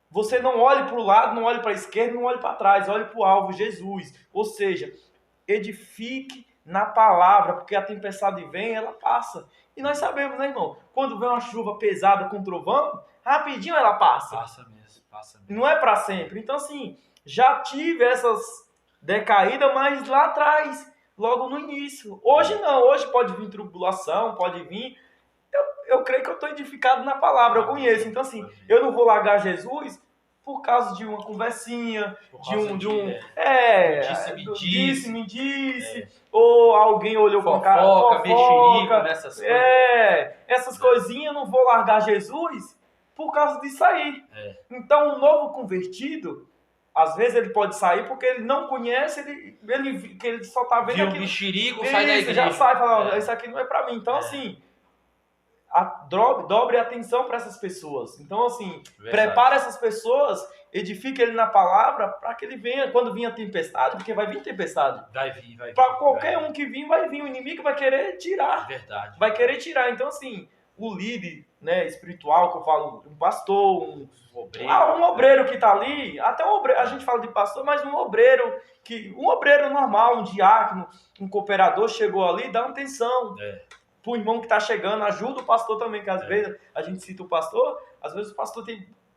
você não olhe para o lado, não olhe para a esquerda, não olhe para trás, olhe para o alvo, Jesus. Ou seja, edifique na palavra, porque a tempestade vem, ela passa. E nós sabemos, né, irmão? Quando vem uma chuva pesada com trovão, rapidinho ela passa. Passa mesmo. Não é para sempre. Então, assim, já tive essas decaída, mas lá atrás, logo no início. Hoje não, hoje pode vir tribulação, pode vir. Eu creio que eu estou edificado na palavra, eu conheço. Então, assim, eu não vou largar Jesus por causa de uma conversinha, disse, ou alguém olhou com cara, fofoca, nessas coisas. Essas coisinhas, eu não vou largar Jesus por causa disso aí. Então, um novo convertido, às vezes ele pode sair porque ele não conhece, ele só tá vendo aquilo. Viu um mexerico, sai da igreja. Já sai, fala, isso aqui não é pra mim. Então, assim, dobre atenção para essas pessoas. Então, assim, prepara essas pessoas, edifica ele na palavra para que ele venha, quando vinha tempestade, porque vai vir tempestade. Vai vir. Para qualquer um que vir, vai vir. O inimigo vai querer tirar. Verdade. Vai querer tirar. Então, assim, o líder, né, espiritual, que eu falo, um pastor, um obreiro que está ali, até um obreiro, a gente fala de pastor, mas um obreiro normal, um diácono, um cooperador chegou ali, dá atenção. Pro irmão que está chegando, ajuda o pastor também, que às vezes a gente cita o pastor, às vezes o pastor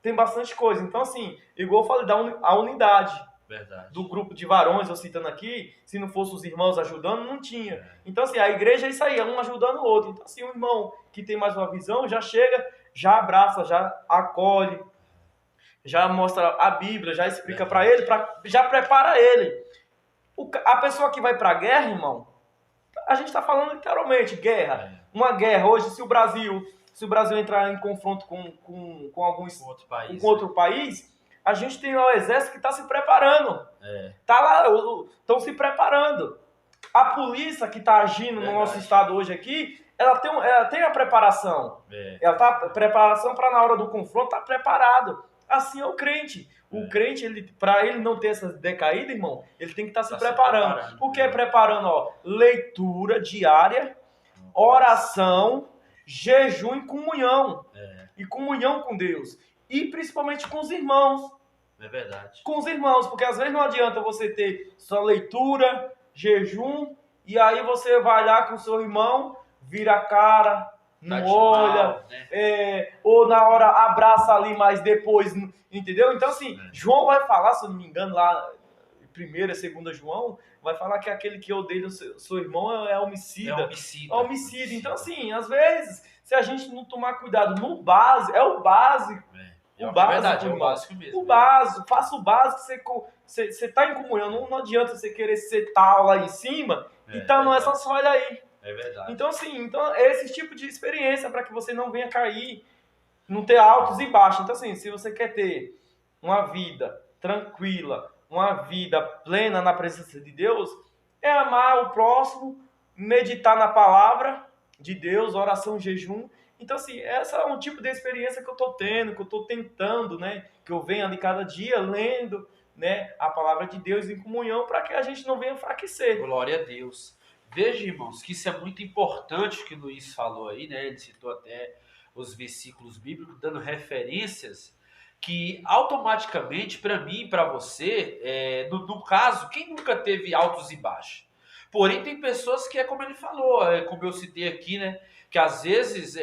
tem bastante coisa. Então, assim, igual eu falei, a unidade. Verdade. Do grupo de varões, eu citando aqui, se não fosse os irmãos ajudando, não tinha. Então, assim, a igreja é isso aí, um ajudando o outro. Então, assim, um irmão que tem mais uma visão, já chega, já abraça, já acolhe, já mostra a Bíblia, já explica para ele, já prepara ele. A pessoa que vai para a guerra, irmão, a gente está falando literalmente, guerra. Uma guerra. Hoje, se o Brasil entrar em confronto com outro país, a gente tem lá o exército que está se preparando. Tá lá, estão se preparando. A polícia que está agindo no nosso estado hoje aqui, ela tem a preparação. Ela tá preparação para na hora do confronto estar preparado. Assim é o crente. O crente, para ele não ter essa decaída, irmão, ele tem que estar se preparando. O que é preparando? Leitura diária, oração, jejum e comunhão. E comunhão com Deus. E principalmente com os irmãos. É verdade. Com os irmãos, porque às vezes não adianta você ter só leitura, jejum, e aí você vai lá com o seu irmão, vira a cara, não olha, ou na hora abraça ali, mas depois, entendeu? Então, assim, João vai falar, se eu não me engano, lá, 1ª e 2ª João, vai falar que aquele que odeia o seu irmão é homicida. É homicida. Então, assim, às vezes, se a gente não tomar cuidado no básico, é o básico. É verdade, é o básico mesmo. O básico, faça o básico, você tá em comunhão, não adianta você querer ser tal lá em cima, então não é só olha aí. É verdade. Então, assim, é esse tipo de experiência para que você não venha cair, não ter altos e baixos. Então, assim, se você quer ter uma vida tranquila, uma vida plena na presença de Deus, é amar o próximo, meditar na palavra de Deus, oração, jejum. Então, assim, essa é um tipo de experiência que eu estou tendo, que eu estou tentando, né? Que eu venho ali cada dia lendo, né, a palavra de Deus em comunhão para que a gente não venha enfraquecer. Glória a Deus. Veja, irmãos, que isso é muito importante que o Luiz falou aí, né? Ele citou até os versículos bíblicos, dando referências que automaticamente, para mim e para você, no caso, quem nunca teve altos e baixos? Porém, tem pessoas que é como ele falou, como eu citei aqui, né? Que às vezes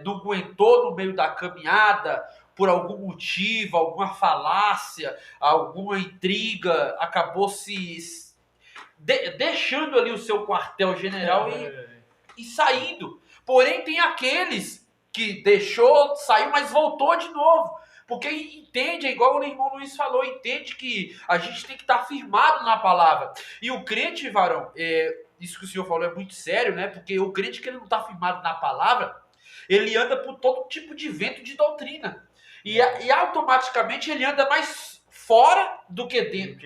não aguentou no meio da caminhada, por algum motivo, alguma falácia, alguma intriga, acabou se deixando ali o seu quartel-general e saindo. Porém, tem aqueles que saiu, mas voltou de novo. Porque entende, é igual o irmão Luiz falou, entende que a gente tem que estar firmado na palavra. E o crente, varão, isso que o senhor falou é muito sério, né? Porque o crente que ele não está firmado na palavra, ele anda por todo tipo de vento de doutrina. E automaticamente ele anda mais fora do que dentro.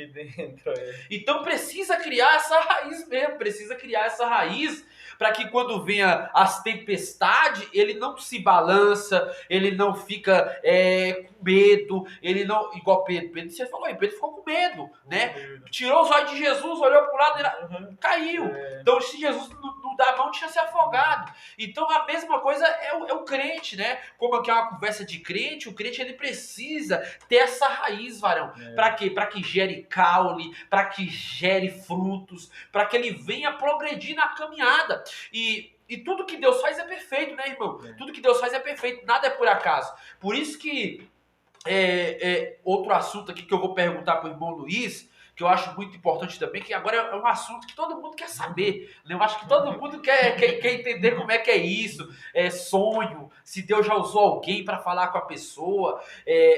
Então precisa criar essa raiz mesmo, precisa criar essa raiz para que quando venha as tempestades, ele não se balança, ele não fica com medo, ele não, igual Pedro, você falou aí, Pedro ficou com medo, né? Tirou os olhos de Jesus, olhou para o lado, caiu. Então se Jesus não dá a mão, tinha se afogado. Então a mesma coisa é o crente, né? Como aqui é uma conversa de crente, o crente ele precisa ter essa raiz, varão. Para quê? Para que gere caule, para que gere frutos, para que ele venha progredir na caminhada. E tudo que Deus faz é perfeito, né, irmão? Tudo que Deus faz é perfeito, nada é por acaso. Por isso que outro assunto aqui que eu vou perguntar para o irmão Luiz, que eu acho muito importante também, que agora é um assunto que todo mundo quer saber, né? Eu acho que todo mundo quer entender como é que é isso, sonho, se Deus já usou alguém para falar com a pessoa,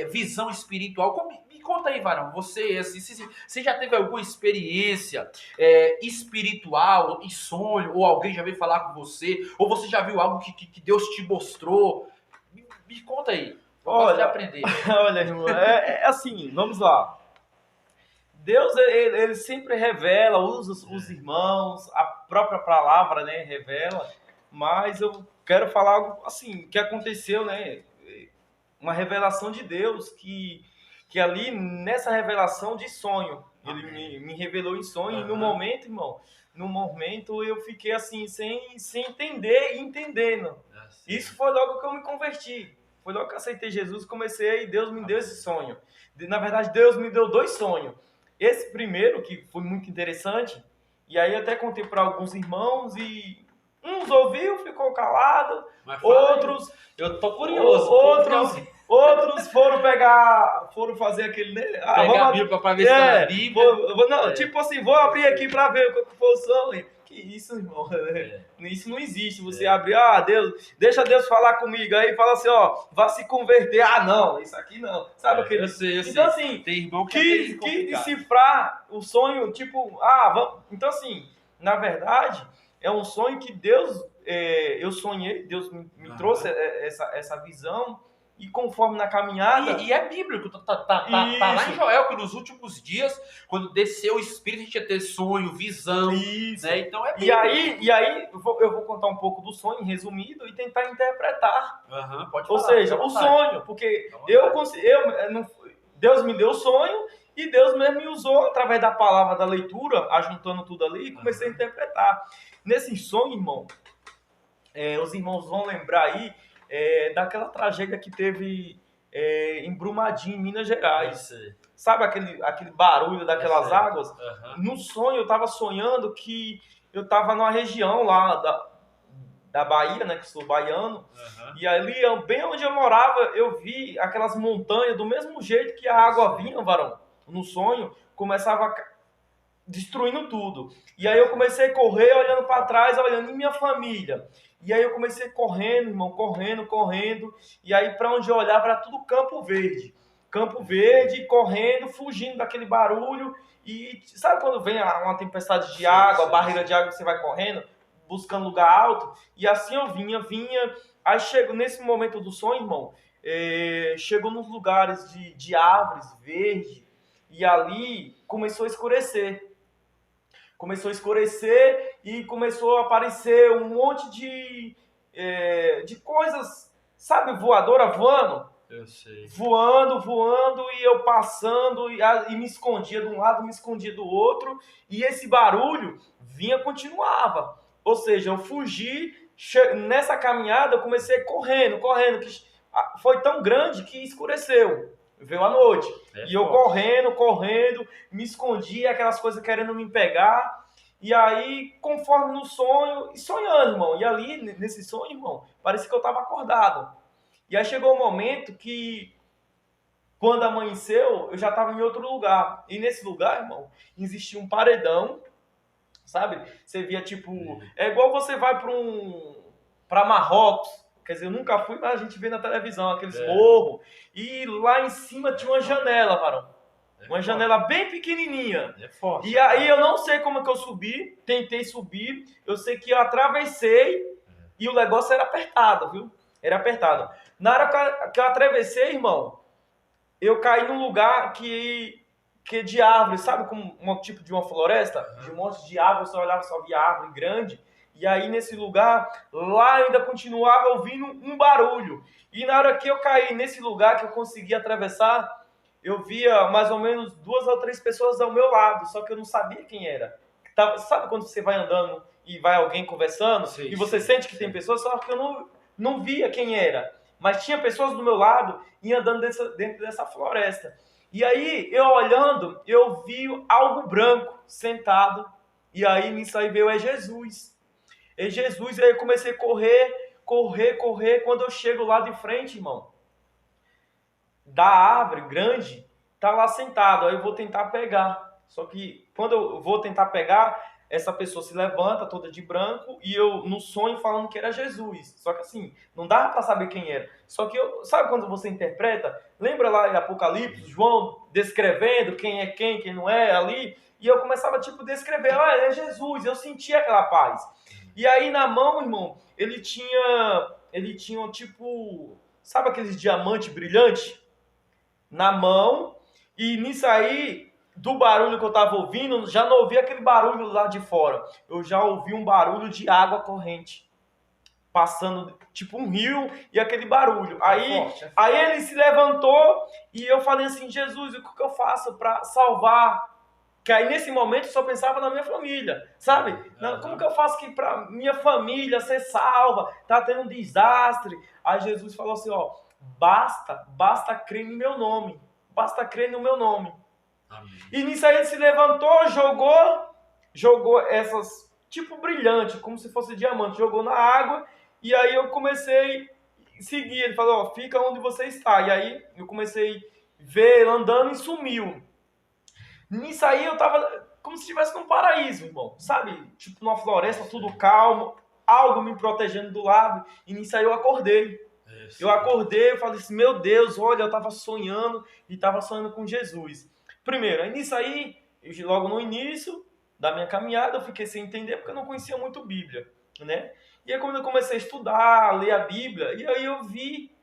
visão espiritual. Me conta aí, Varão, você, assim, você já teve alguma experiência espiritual, em sonho, ou alguém já veio falar com você, ou você já viu algo que Deus te mostrou? Me conta aí, eu gosto de aprender. Olha, irmão, assim, vamos lá. Deus, ele sempre revela, usa os irmãos, a própria palavra, né, revela, mas eu quero falar algo assim, que aconteceu, né, uma revelação de Deus, que ali, nessa revelação de sonho, ele me revelou em sonho, e no momento, irmão, eu fiquei assim, sem entender e entendendo. Isso foi logo que eu me converti. Foi logo que eu aceitei Jesus, comecei, e Deus me deu esse sonho. Na verdade, Deus me deu 2 sonhos. Esse primeiro, que foi muito interessante, e aí eu até contei para alguns irmãos, e uns ouviu, ficou calado, outros... Eu tô curioso. Outros foram fazer aquele... Né? Pegar a Bíblia para ver se é a Bíblia. Tipo assim, vou abrir aqui para ver o que foi o sonho. Que isso, irmão? Isso não existe. Você abre, Deus, deixa Deus falar comigo. Aí fala assim, vá se converter. Não, isso aqui não. Sabe aquele... Eu sei. Então, assim, tem irmão que quis decifrar o sonho, tipo, vamos... Então, assim, na verdade, é um sonho que Deus... eu sonhei, Deus me trouxe essa visão. E conforme na caminhada... E é bíblico, tá lá em Joel, que nos últimos dias, quando desceu o Espírito, a gente ia ter sonho, visão, né? Então é bíblico. E aí eu vou contar um pouco do sonho, resumido, e tentar interpretar. Pode falar, ou seja, o sonho, porque Deus me deu o sonho, e Deus mesmo me usou, através da palavra, da leitura, ajuntando tudo ali, e comecei a interpretar. Nesse sonho, irmão, os irmãos vão lembrar aí, daquela tragédia que teve em Brumadinho, em Minas Gerais. Sabe aquele barulho daquelas águas? No sonho, eu estava sonhando que eu estava numa região lá da Bahia, né, que sou baiano, e ali, bem onde eu morava, eu vi aquelas montanhas, do mesmo jeito que a água vinha, Varão, no sonho, começava destruindo tudo. E aí eu comecei a correr, olhando para trás, olhando em minha família. E aí eu comecei correndo, irmão, correndo. E aí para onde eu olhava era tudo Campo Verde. Campo Verde, correndo, fugindo daquele barulho. E sabe quando vem uma tempestade de água, barreira de água, você vai correndo, buscando lugar alto? E assim eu vinha. Aí chego nesse momento do sonho, irmão, chegou nos lugares de árvores verdes. E ali começou a escurecer. E começou a aparecer um monte de coisas, sabe, voadora voando? Eu sei. Voando, e eu passando, e me escondia de um lado, me escondia do outro, e esse barulho continuava. Ou seja, eu fugi, nessa caminhada eu comecei correndo, que foi tão grande que escureceu. Veio a noite. E eu correndo, me escondi, aquelas coisas querendo me pegar. E aí, conforme no sonho, e sonhando, irmão. E ali, nesse sonho, irmão, parecia que eu estava acordado. E aí chegou um momento que, quando amanheceu, eu já estava em outro lugar. E nesse lugar, irmão, existia um paredão, sabe? Você via, tipo... É igual você vai para Marrocos. Quer dizer, eu nunca fui, mas a gente vê na televisão aqueles morros. E lá em cima tinha uma janela, Varão. Uma janela bem pequenininha. E aí eu não sei como é que eu subi. Tentei subir. Eu sei que eu atravessei. E o negócio era apertado, viu? Era apertado. Na hora que eu atravessei, irmão, eu caí num lugar que de árvore. Sabe como um tipo de uma floresta? De um monte de árvore. Você olhava, só via árvore grande. E aí, nesse lugar, lá ainda continuava ouvindo um barulho. E na hora que eu caí nesse lugar, que eu consegui atravessar, eu via mais ou menos 2 ou 3 pessoas ao meu lado, só que eu não sabia quem era. Sabe quando você vai andando e vai alguém conversando, e você sente que tem pessoas, só que eu não via quem era. Mas tinha pessoas do meu lado e andando dentro dessa floresta. E aí, eu olhando, eu vi algo branco sentado. E aí, nisso aí veio Jesus. E Jesus, aí eu comecei a correr. Quando eu chego lá de frente, irmão, da árvore grande, tá lá sentado. Aí eu vou tentar pegar. Só que quando eu vou tentar pegar, essa pessoa se levanta toda de branco e eu no sonho falando que era Jesus. Só que assim, não dava para saber quem era. Só que sabe quando você interpreta? Lembra lá em Apocalipse, João descrevendo quem é quem não é ali? E eu começava tipo a descrever, é Jesus. Eu sentia aquela paz. E aí na mão, irmão, ele tinha tipo, sabe aqueles diamantes brilhantes? Na mão, e nisso aí, do barulho que eu tava ouvindo, já não ouvi aquele barulho lá de fora. Eu já ouvi um barulho de água corrente. Passando, tipo um rio, e aquele barulho. Aí ele se levantou, e eu falei assim, Jesus, o que eu faço para salvar? Que aí nesse momento eu só pensava na minha família, sabe? Como que eu faço aqui para minha família ser salva? Tá tendo um desastre. Aí Jesus falou assim, ó, basta crer no meu nome. Basta crer no meu nome. Amém. E nisso aí ele se levantou, jogou essas, tipo brilhante, como se fosse diamante, jogou na água, e aí eu comecei a seguir. Ele falou, ó, fica onde você está. E aí eu comecei a ver ele andando e sumiu. Nisso aí eu tava como se estivesse num paraíso, irmão. Sabe? Tipo numa floresta, tudo calmo, algo me protegendo do lado. E nisso aí eu acordei. Eu acordei, eu falei assim, meu Deus, olha, eu tava sonhando e tava sonhando com Jesus. Primeiro, aí nisso aí, logo no início da minha caminhada, eu fiquei sem entender porque eu não conhecia muito Bíblia, né? E aí quando eu comecei a estudar, a ler a Bíblia, e aí eu vi,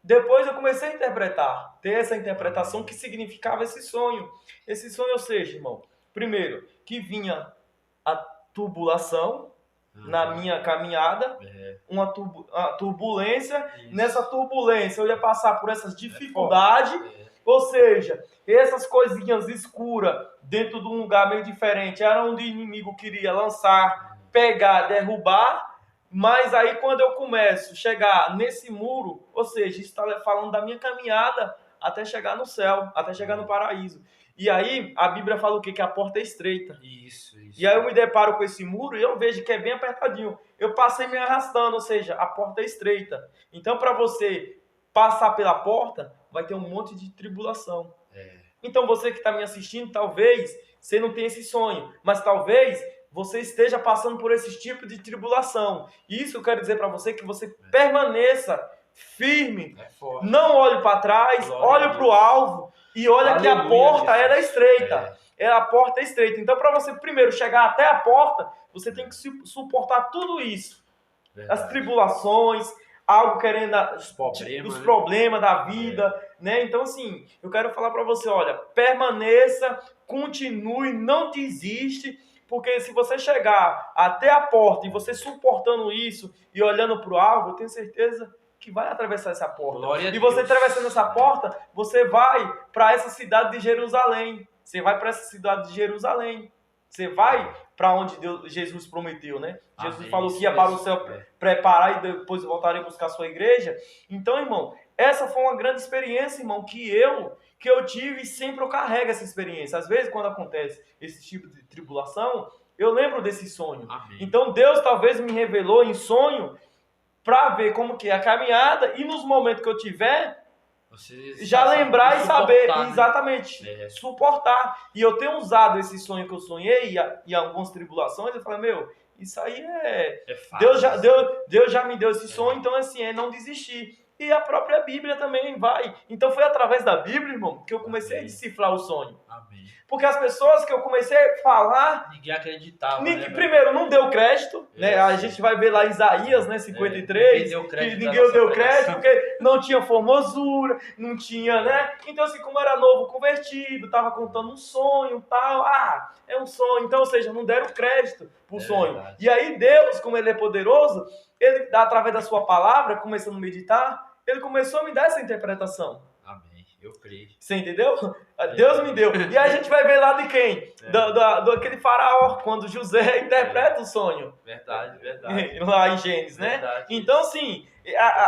depois eu comecei a interpretar, ter essa interpretação que significava esse sonho. Esse sonho, ou seja, irmão, primeiro, que vinha a turbulação na minha caminhada, uma turbulência. Isso. Nessa turbulência eu ia passar por essas dificuldades, ou seja, essas coisinhas escuras dentro de um lugar meio diferente, era onde o inimigo queria lançar, pegar, derrubar. Mas aí quando eu começo a chegar nesse muro, ou seja, está falando da minha caminhada até chegar no céu, até chegar no paraíso. E aí a Bíblia fala o quê? Que a porta é estreita. Isso. E aí eu me deparo com esse muro e eu vejo que é bem apertadinho. Eu passei me arrastando, ou seja, a porta é estreita. Então para você passar pela porta, vai ter um monte de tribulação. Então você que está me assistindo, talvez você não tenha esse sonho, mas talvez você esteja passando por esse tipo de tribulação. E isso eu quero dizer para você, que você permaneça firme. Não olhe para trás, olhe para o alvo e olha que a porta ela é estreita. A porta é estreita. Então, para você primeiro chegar até a porta, você tem que suportar tudo isso. As tribulações, algo querendo os problemas da vida, né? Então, assim, eu quero falar para você, olha, permaneça, continue, não desiste, porque se você chegar até a porta e você suportando isso e olhando para o alvo, eu tenho certeza que vai atravessar essa porta. E você atravessando essa porta, você vai para essa cidade de Jerusalém. Você vai para essa cidade de Jerusalém. Você vai para onde Jesus prometeu, né? Jesus falou que ia para o céu preparar e depois voltaria a buscar a sua igreja. Então, irmão, essa foi uma grande experiência, irmão, que eu tive e sempre eu carrego essa experiência. Às vezes, quando acontece esse tipo de tribulação, eu lembro desse sonho. Então, Deus talvez me revelou em sonho para ver como que é a caminhada e nos momentos que eu tiver, você já lembrar e saber, né? Exatamente, suportar. E eu tenho usado esse sonho que eu sonhei e algumas tribulações, eu falei, isso aí fácil. Deus já me deu esse sonho, então assim, é não desistir. E a própria Bíblia também vai. Então foi através da Bíblia, irmão, que eu comecei a decifrar o sonho. Porque as pessoas que eu comecei a falar... Ninguém acreditava, primeiro, não deu crédito, né? A gente vai ver lá Isaías, né, 53, ninguém deu crédito, porque não tinha formosura, não tinha, né? Então, assim, como era novo convertido, estava contando um sonho, tal, é um sonho. Então, ou seja, não deram crédito pro sonho. Verdade. E aí Deus, como Ele é poderoso, Ele, através da sua palavra, começando a meditar, Ele começou a me dar essa interpretação. Eu creio. Você entendeu? Deus me deu. E aí a gente vai ver lá de quem? Do aquele faraó, quando José interpreta o sonho. Verdade. Lá em Gênesis, né? Verdade. Então, assim,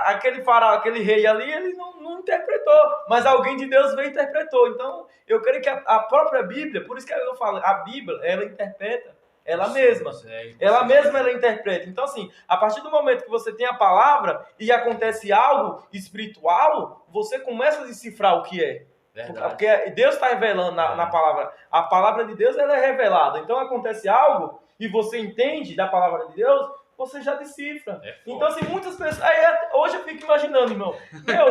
aquele faraó, aquele rei ali, ele não interpretou. Mas alguém de Deus veio e interpretou. Então, eu creio que a própria Bíblia, por isso que eu falo, a Bíblia, ela interpreta ela mesma. Ela interpreta. Então, assim, a partir do momento que você tem a palavra e acontece algo espiritual, você começa a decifrar o que é. Verdade. Porque Deus está revelando na palavra. A palavra de Deus ela é revelada. Então acontece algo e você entende da palavra de Deus, você já decifra. Então, assim, muitas pessoas. Hoje eu fico imaginando, irmão.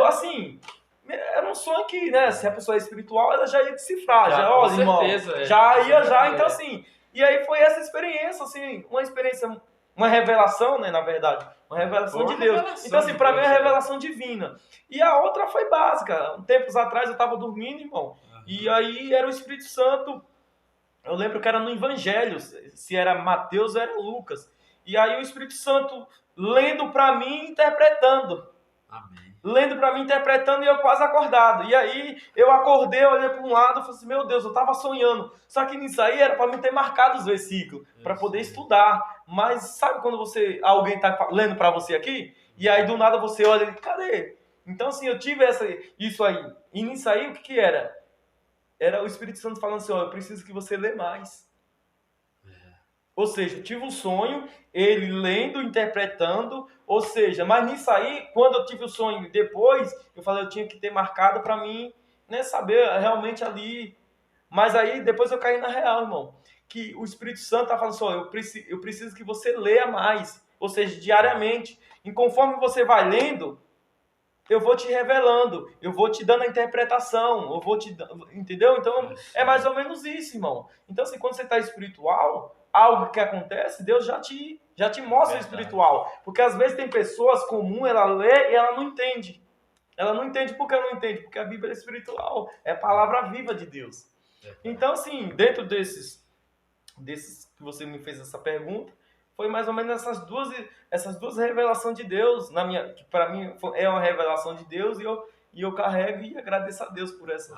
Assim. Era um sonho que, né? Se a pessoa é espiritual, ela já ia decifrar. Com certeza, irmão. Já ia, já. Então, assim. E aí foi essa experiência, assim, uma experiência, uma revelação, né? Na verdade. Uma revelação de Deus. Então, assim, pra mim é uma revelação divina. E a outra foi básica. Tempos atrás eu tava dormindo, irmão. E aí era o Espírito Santo. Eu lembro que era no Evangelho, se era Mateus ou era Lucas. E aí o Espírito Santo lendo pra mim, interpretando. Amém. Lendo pra mim, interpretando, e eu quase acordado. E aí eu acordei, olhei para um lado e falei assim, meu Deus, eu tava sonhando. Só que nisso aí era pra mim ter marcado os versículos, pra poder estudar. Mas sabe quando alguém tá lendo pra você aqui? E aí do nada você olha e cadê? Então assim, eu tive isso aí. E nisso aí, o que era? Era o Espírito Santo falando assim, eu preciso que você lê mais. Ou seja, eu tive um sonho, ele lendo, interpretando, ou seja, mas nisso aí, quando eu tive o sonho depois, eu falei, eu tinha que ter marcado para mim, né, saber realmente ali. Mas aí, depois eu caí na real, irmão, que o Espírito Santo tá falando assim, eu preciso que você leia mais, ou seja, diariamente. E conforme você vai lendo, eu vou te revelando, eu vou te dando a interpretação, eu vou te... Entendeu? Então, é mais ou menos isso, irmão. Então, assim, quando você está espiritual, algo que acontece, Deus já te mostra o espiritual. Porque às vezes tem pessoas comuns, ela lê e ela não entende. Ela não entende. Por que ela não entende? Porque a Bíblia é espiritual, é a palavra viva de Deus. Então, assim, dentro desses que você me fez essa pergunta, foi mais ou menos essas duas revelações de Deus, que para mim é uma revelação de Deus, e eu carrego e agradeço a Deus por essa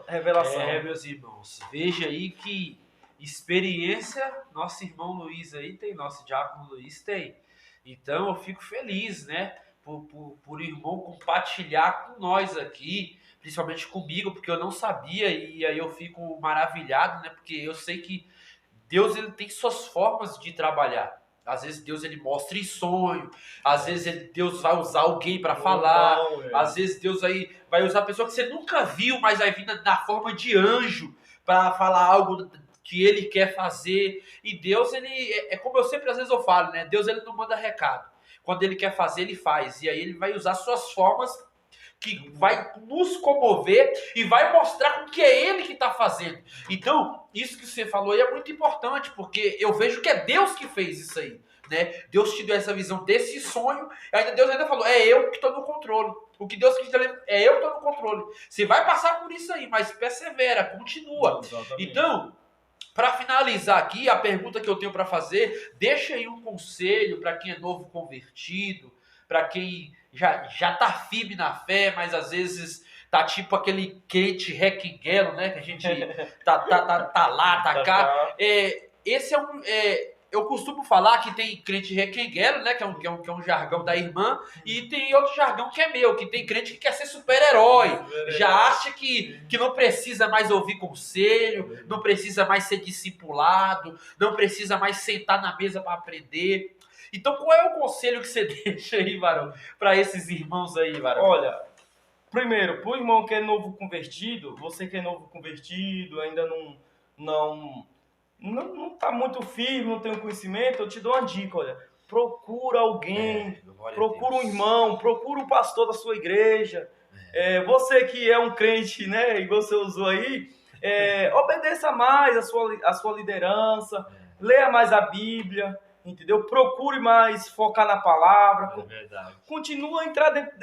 revelação. Meus irmãos, veja aí que experiência nosso irmão Luiz aí tem, nosso diácono Luiz tem. Então eu fico feliz, né, por o irmão compartilhar com nós aqui, principalmente comigo, porque eu não sabia, e aí eu fico maravilhado, né, porque eu sei que Deus ele tem suas formas de trabalhar. Às vezes Deus ele mostra em sonho, às vezes Deus vai usar alguém para falar, às vezes Deus aí vai usar a pessoa que você nunca viu, mas vai vir na forma de anjo para falar algo que ele quer fazer. E Deus ele é como eu sempre às vezes eu falo, né? Deus ele não manda recado. Quando ele quer fazer, ele faz. E aí ele vai usar suas formas que vai nos comover e vai mostrar com que é ele que está fazendo. Então, isso que você falou aí é muito importante, porque eu vejo que é Deus que fez isso aí, né? Deus te deu essa visão desse sonho, e Deus ainda falou, é eu que estou no controle. O que Deus quis dizer é eu que estou no controle. Você vai passar por isso aí, mas persevera, continua. Exatamente. Então, para finalizar aqui, a pergunta que eu tenho para fazer, deixa aí um conselho para quem é novo convertido, para quem já tá firme na fé, mas às vezes tá tipo aquele crente requenguelo, né? Que a gente tá lá, tá cá. Esse eu costumo falar que tem crente requenguelo, né? Que é um jargão da irmã, e tem outro jargão que é meu, que tem crente que quer ser super-herói. Já acha que não precisa mais ouvir conselho, não precisa mais ser discipulado, não precisa mais sentar na mesa para aprender. Então, qual é o conselho que você deixa aí, varão, para esses irmãos aí, varão? Olha, primeiro, pro irmão que é novo convertido, você que é novo convertido, ainda não tá muito firme, não tem o conhecimento, eu te dou uma dica, olha. Procura alguém, procura um irmão, procura um pastor da sua igreja. Você que é um crente, né, e você usou aí, obedeça mais a sua liderança, leia mais a Bíblia, entendeu? Procure mais focar na palavra. É verdade. Continua a entrar dentro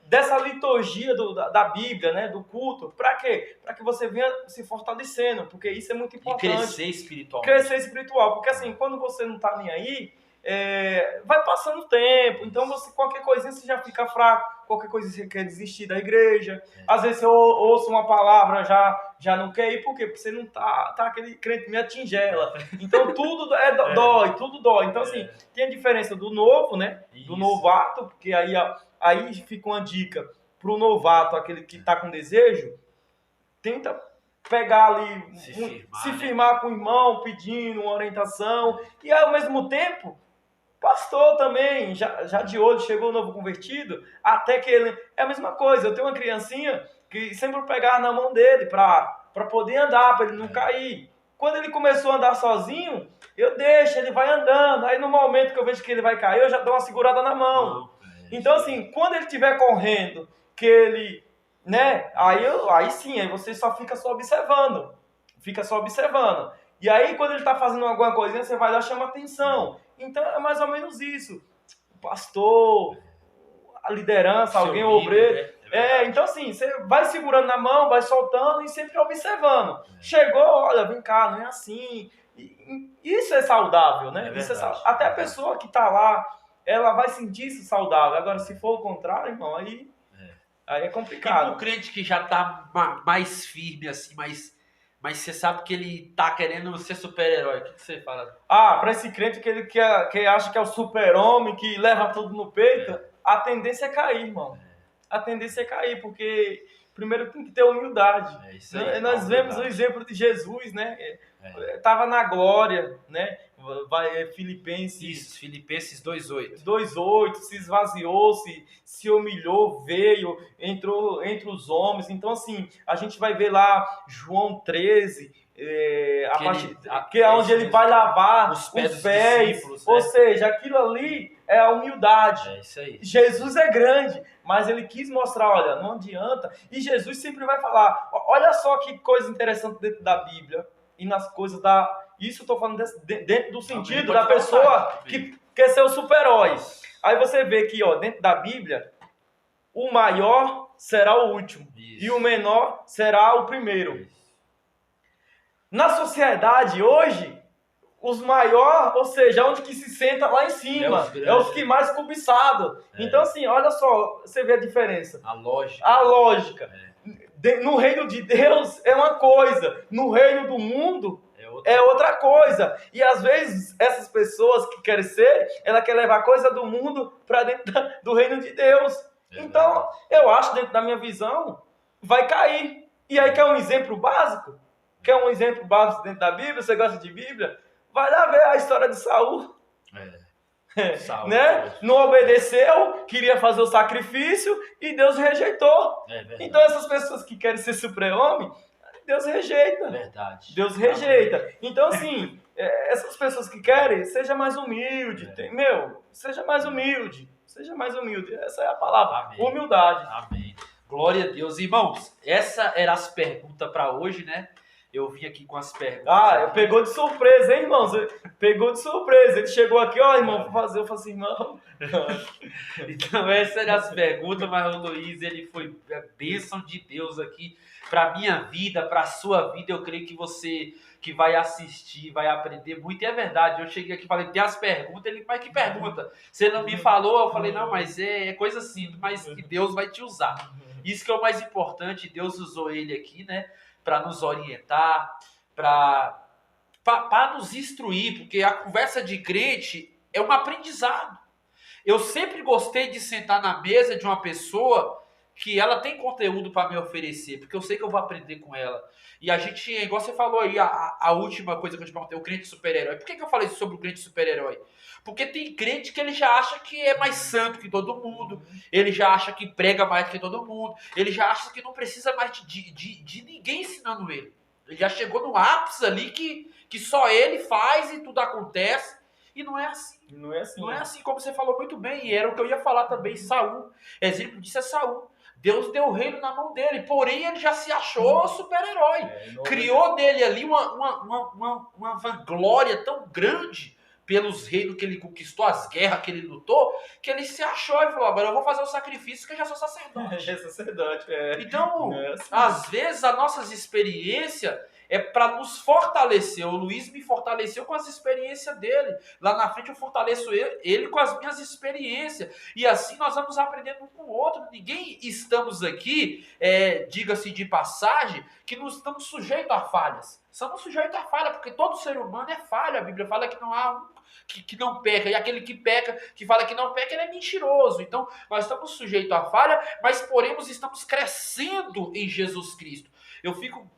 dessa liturgia da Bíblia, né? Do culto. Para quê? Para que você venha se fortalecendo, porque isso é muito importante. E crescer espiritual. Crescer espiritual, porque assim, quando você não tá nem aí, vai passando o tempo, então qualquer coisinha você já fica fraco, qualquer coisa você quer desistir da igreja, às vezes você ouça uma palavra, já não quer ir, por quê? Porque você não tá aquele crente meio tingela, então tudo dói, tudo dói, então assim, tem a diferença do novo, né, do novato, porque aí fica uma dica pro novato, aquele que tá com desejo, tenta pegar ali, se firmar com o irmão, pedindo uma orientação, e ao mesmo tempo, pastor também, já de olho, chegou o novo convertido, até que ele... É a mesma coisa, eu tenho uma criancinha, que sempre pegava na mão dele para poder andar, para ele não cair. Quando ele começou a andar sozinho, eu deixo, ele vai andando. Aí no momento que eu vejo que ele vai cair, eu já dou uma segurada na mão. Então assim, quando ele estiver correndo, que ele, né? Aí sim, aí você só fica só observando. Fica só observando. E aí quando ele está fazendo alguma coisinha, você vai lá e chama atenção. Então é mais ou menos isso. O pastor, a liderança, alguém, o obreiro. Então assim, você vai segurando na mão, vai soltando e sempre observando. Chegou, olha, vem cá, não é assim. Isso é saudável, né? Isso é saudável. Até a pessoa que está lá, ela vai sentir isso saudável. Agora, se for o contrário, irmão, aí é complicado. E pro crente que já tá mais firme, assim, mas você sabe que ele tá querendo ser super-herói, o que você fala? Para esse crente que acha que é o super-homem, que leva tudo no peito, a tendência é cair, irmão. A tendência é cair, porque primeiro tem que ter humildade. Isso aí, nós vemos o exemplo de Jesus, né? Estava na glória, né? Filipenses 2:8. 2:8, se esvaziou, se humilhou, veio, entrou entre os homens. Então, assim, a gente vai ver lá João 13, que é onde ele vai lavar os pés. Ou seja, aquilo ali é a humildade. É isso aí. Jesus é grande, mas ele quis mostrar, olha, não adianta. E Jesus sempre vai falar, olha só que coisa interessante dentro da Bíblia e nas coisas da... Isso eu estou falando dentro do sentido da pessoa que quer ser o super-herói. Aí você vê que, dentro da Bíblia, o maior será o último. Isso. E o menor será o primeiro. Isso. Na sociedade, hoje, os maiores, ou seja, onde que se senta lá em cima, é os que mais cobiçados. Então, assim, olha só, você vê a diferença. A lógica. A lógica. No reino de Deus é uma coisa, no reino do mundo é outra coisa. E às vezes essas pessoas que querem ser, ela quer levar coisa do mundo para dentro do reino de Deus. Então, eu acho, dentro da minha visão, vai cair. E aí quer um exemplo básico? Quer um exemplo básico dentro da Bíblia? Você gosta de Bíblia? Vai lá ver a história de Saul. Saul, né? Não obedeceu, queria fazer o sacrifício e Deus rejeitou. Então essas pessoas que querem ser super-homem, Deus rejeita. Verdade. Deus rejeita. Então assim, essas pessoas que querem, seja mais humilde. Seja mais humilde. Seja mais humilde. Essa é a palavra. Amém. Humildade. Amém. Glória a Deus. Irmãos, essa era as perguntas para hoje, né? Eu vim aqui com as perguntas. Pegou de surpresa, hein, irmãos? Pegou de surpresa. Ele chegou aqui, irmão, vou fazer. Eu falei assim, irmão. Então, essas eram as perguntas, mas o Luiz, ele foi a bênção de Deus aqui para minha vida, para a sua vida. Eu creio que você que vai assistir, vai aprender muito. E é verdade, eu cheguei aqui e falei, tem as perguntas. Ele, mas que pergunta? Você não me falou? Eu falei, não, mas é coisa simples, mas que Deus vai te usar. Isso que é o mais importante. Deus usou ele aqui, né? Para nos orientar, para nos instruir, porque a conversa de crente é um aprendizado. Eu sempre gostei de sentar na mesa de uma pessoa que ela tem conteúdo para me oferecer, porque eu sei que eu vou aprender com ela. E a gente, igual você falou aí, a última coisa que eu te perguntei, o crente super-herói. Por que eu falei sobre o crente super-herói? Porque tem crente que ele já acha que é mais santo que todo mundo, ele já acha que prega mais que todo mundo, ele já acha que não precisa mais de ninguém ensinando ele. Ele já chegou no ápice ali que só ele faz e tudo acontece. E não é assim. Não é assim. Não é assim, como você falou muito bem. E era o que eu ia falar também, Saul. Exemplo disso é Saul. Deus deu o reino na mão dele, porém ele já se achou super-herói. Criou nele ali uma vanglória tão grande pelos reinos que ele conquistou, as guerras que ele lutou, que ele se achou e falou, agora eu vou fazer o sacrifício que eu já sou sacerdote. Então, às vezes, as nossas experiências é para nos fortalecer. O Luiz me fortaleceu com as experiências dele. Lá na frente eu fortaleço ele com as minhas experiências. E assim nós vamos aprendendo um com o outro. Ninguém estamos aqui, diga-se de passagem, que não estamos sujeitos a falhas. Estamos sujeitos a falha, porque todo ser humano é falha. A Bíblia fala que não há um que não peca. E aquele que peca, que fala que não peca, ele é mentiroso. Então, nós estamos sujeitos à falha, mas porém estamos crescendo em Jesus Cristo. Eu fico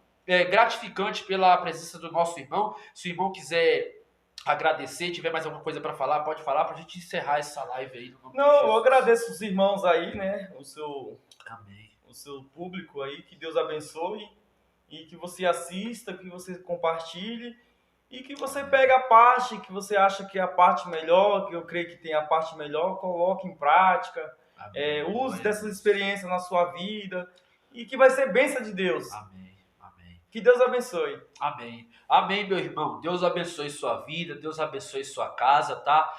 gratificante pela presença do nosso irmão. Se o irmão quiser agradecer, tiver mais alguma coisa para falar, pode falar para a gente encerrar essa live aí. Não, eu agradeço os irmãos aí, né? Amém. o seu público aí, que Deus abençoe e que você assista, que você compartilhe e que você pegue a parte que você acha que é a parte melhor, que eu creio que tem a parte melhor, coloque em prática, use dessas experiências na sua vida e que vai ser bênção de Deus. Amém. Amém. Que Deus abençoe. Amém. Amém, meu irmão. Deus abençoe sua vida, Deus abençoe sua casa, tá?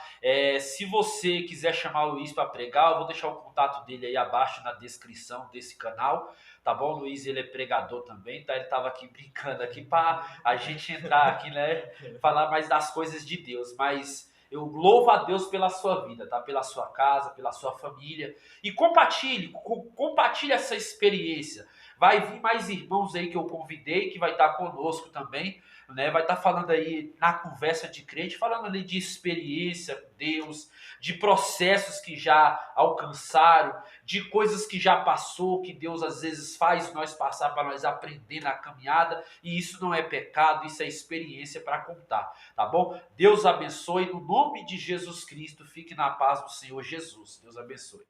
Se você quiser chamar o Luiz para pregar, eu vou deixar o contato dele aí abaixo na descrição desse canal, tá bom? O Luiz, ele é pregador também, tá? Ele tava aqui brincando aqui para a gente entrar aqui, né? Falar mais das coisas de Deus, mas eu louvo a Deus pela sua vida, tá? Pela sua casa, pela sua família. E compartilhe essa experiência. Vai vir mais irmãos aí que eu convidei, que vai estar conosco também, né? Vai estar falando aí na conversa de crente, falando ali de experiência com Deus, de processos que já alcançaram, de coisas que já passou, que Deus às vezes faz nós passar para nós aprender na caminhada, e isso não é pecado, isso é experiência para contar, tá bom? Deus abençoe, no nome de Jesus Cristo, fique na paz do Senhor Jesus. Deus abençoe.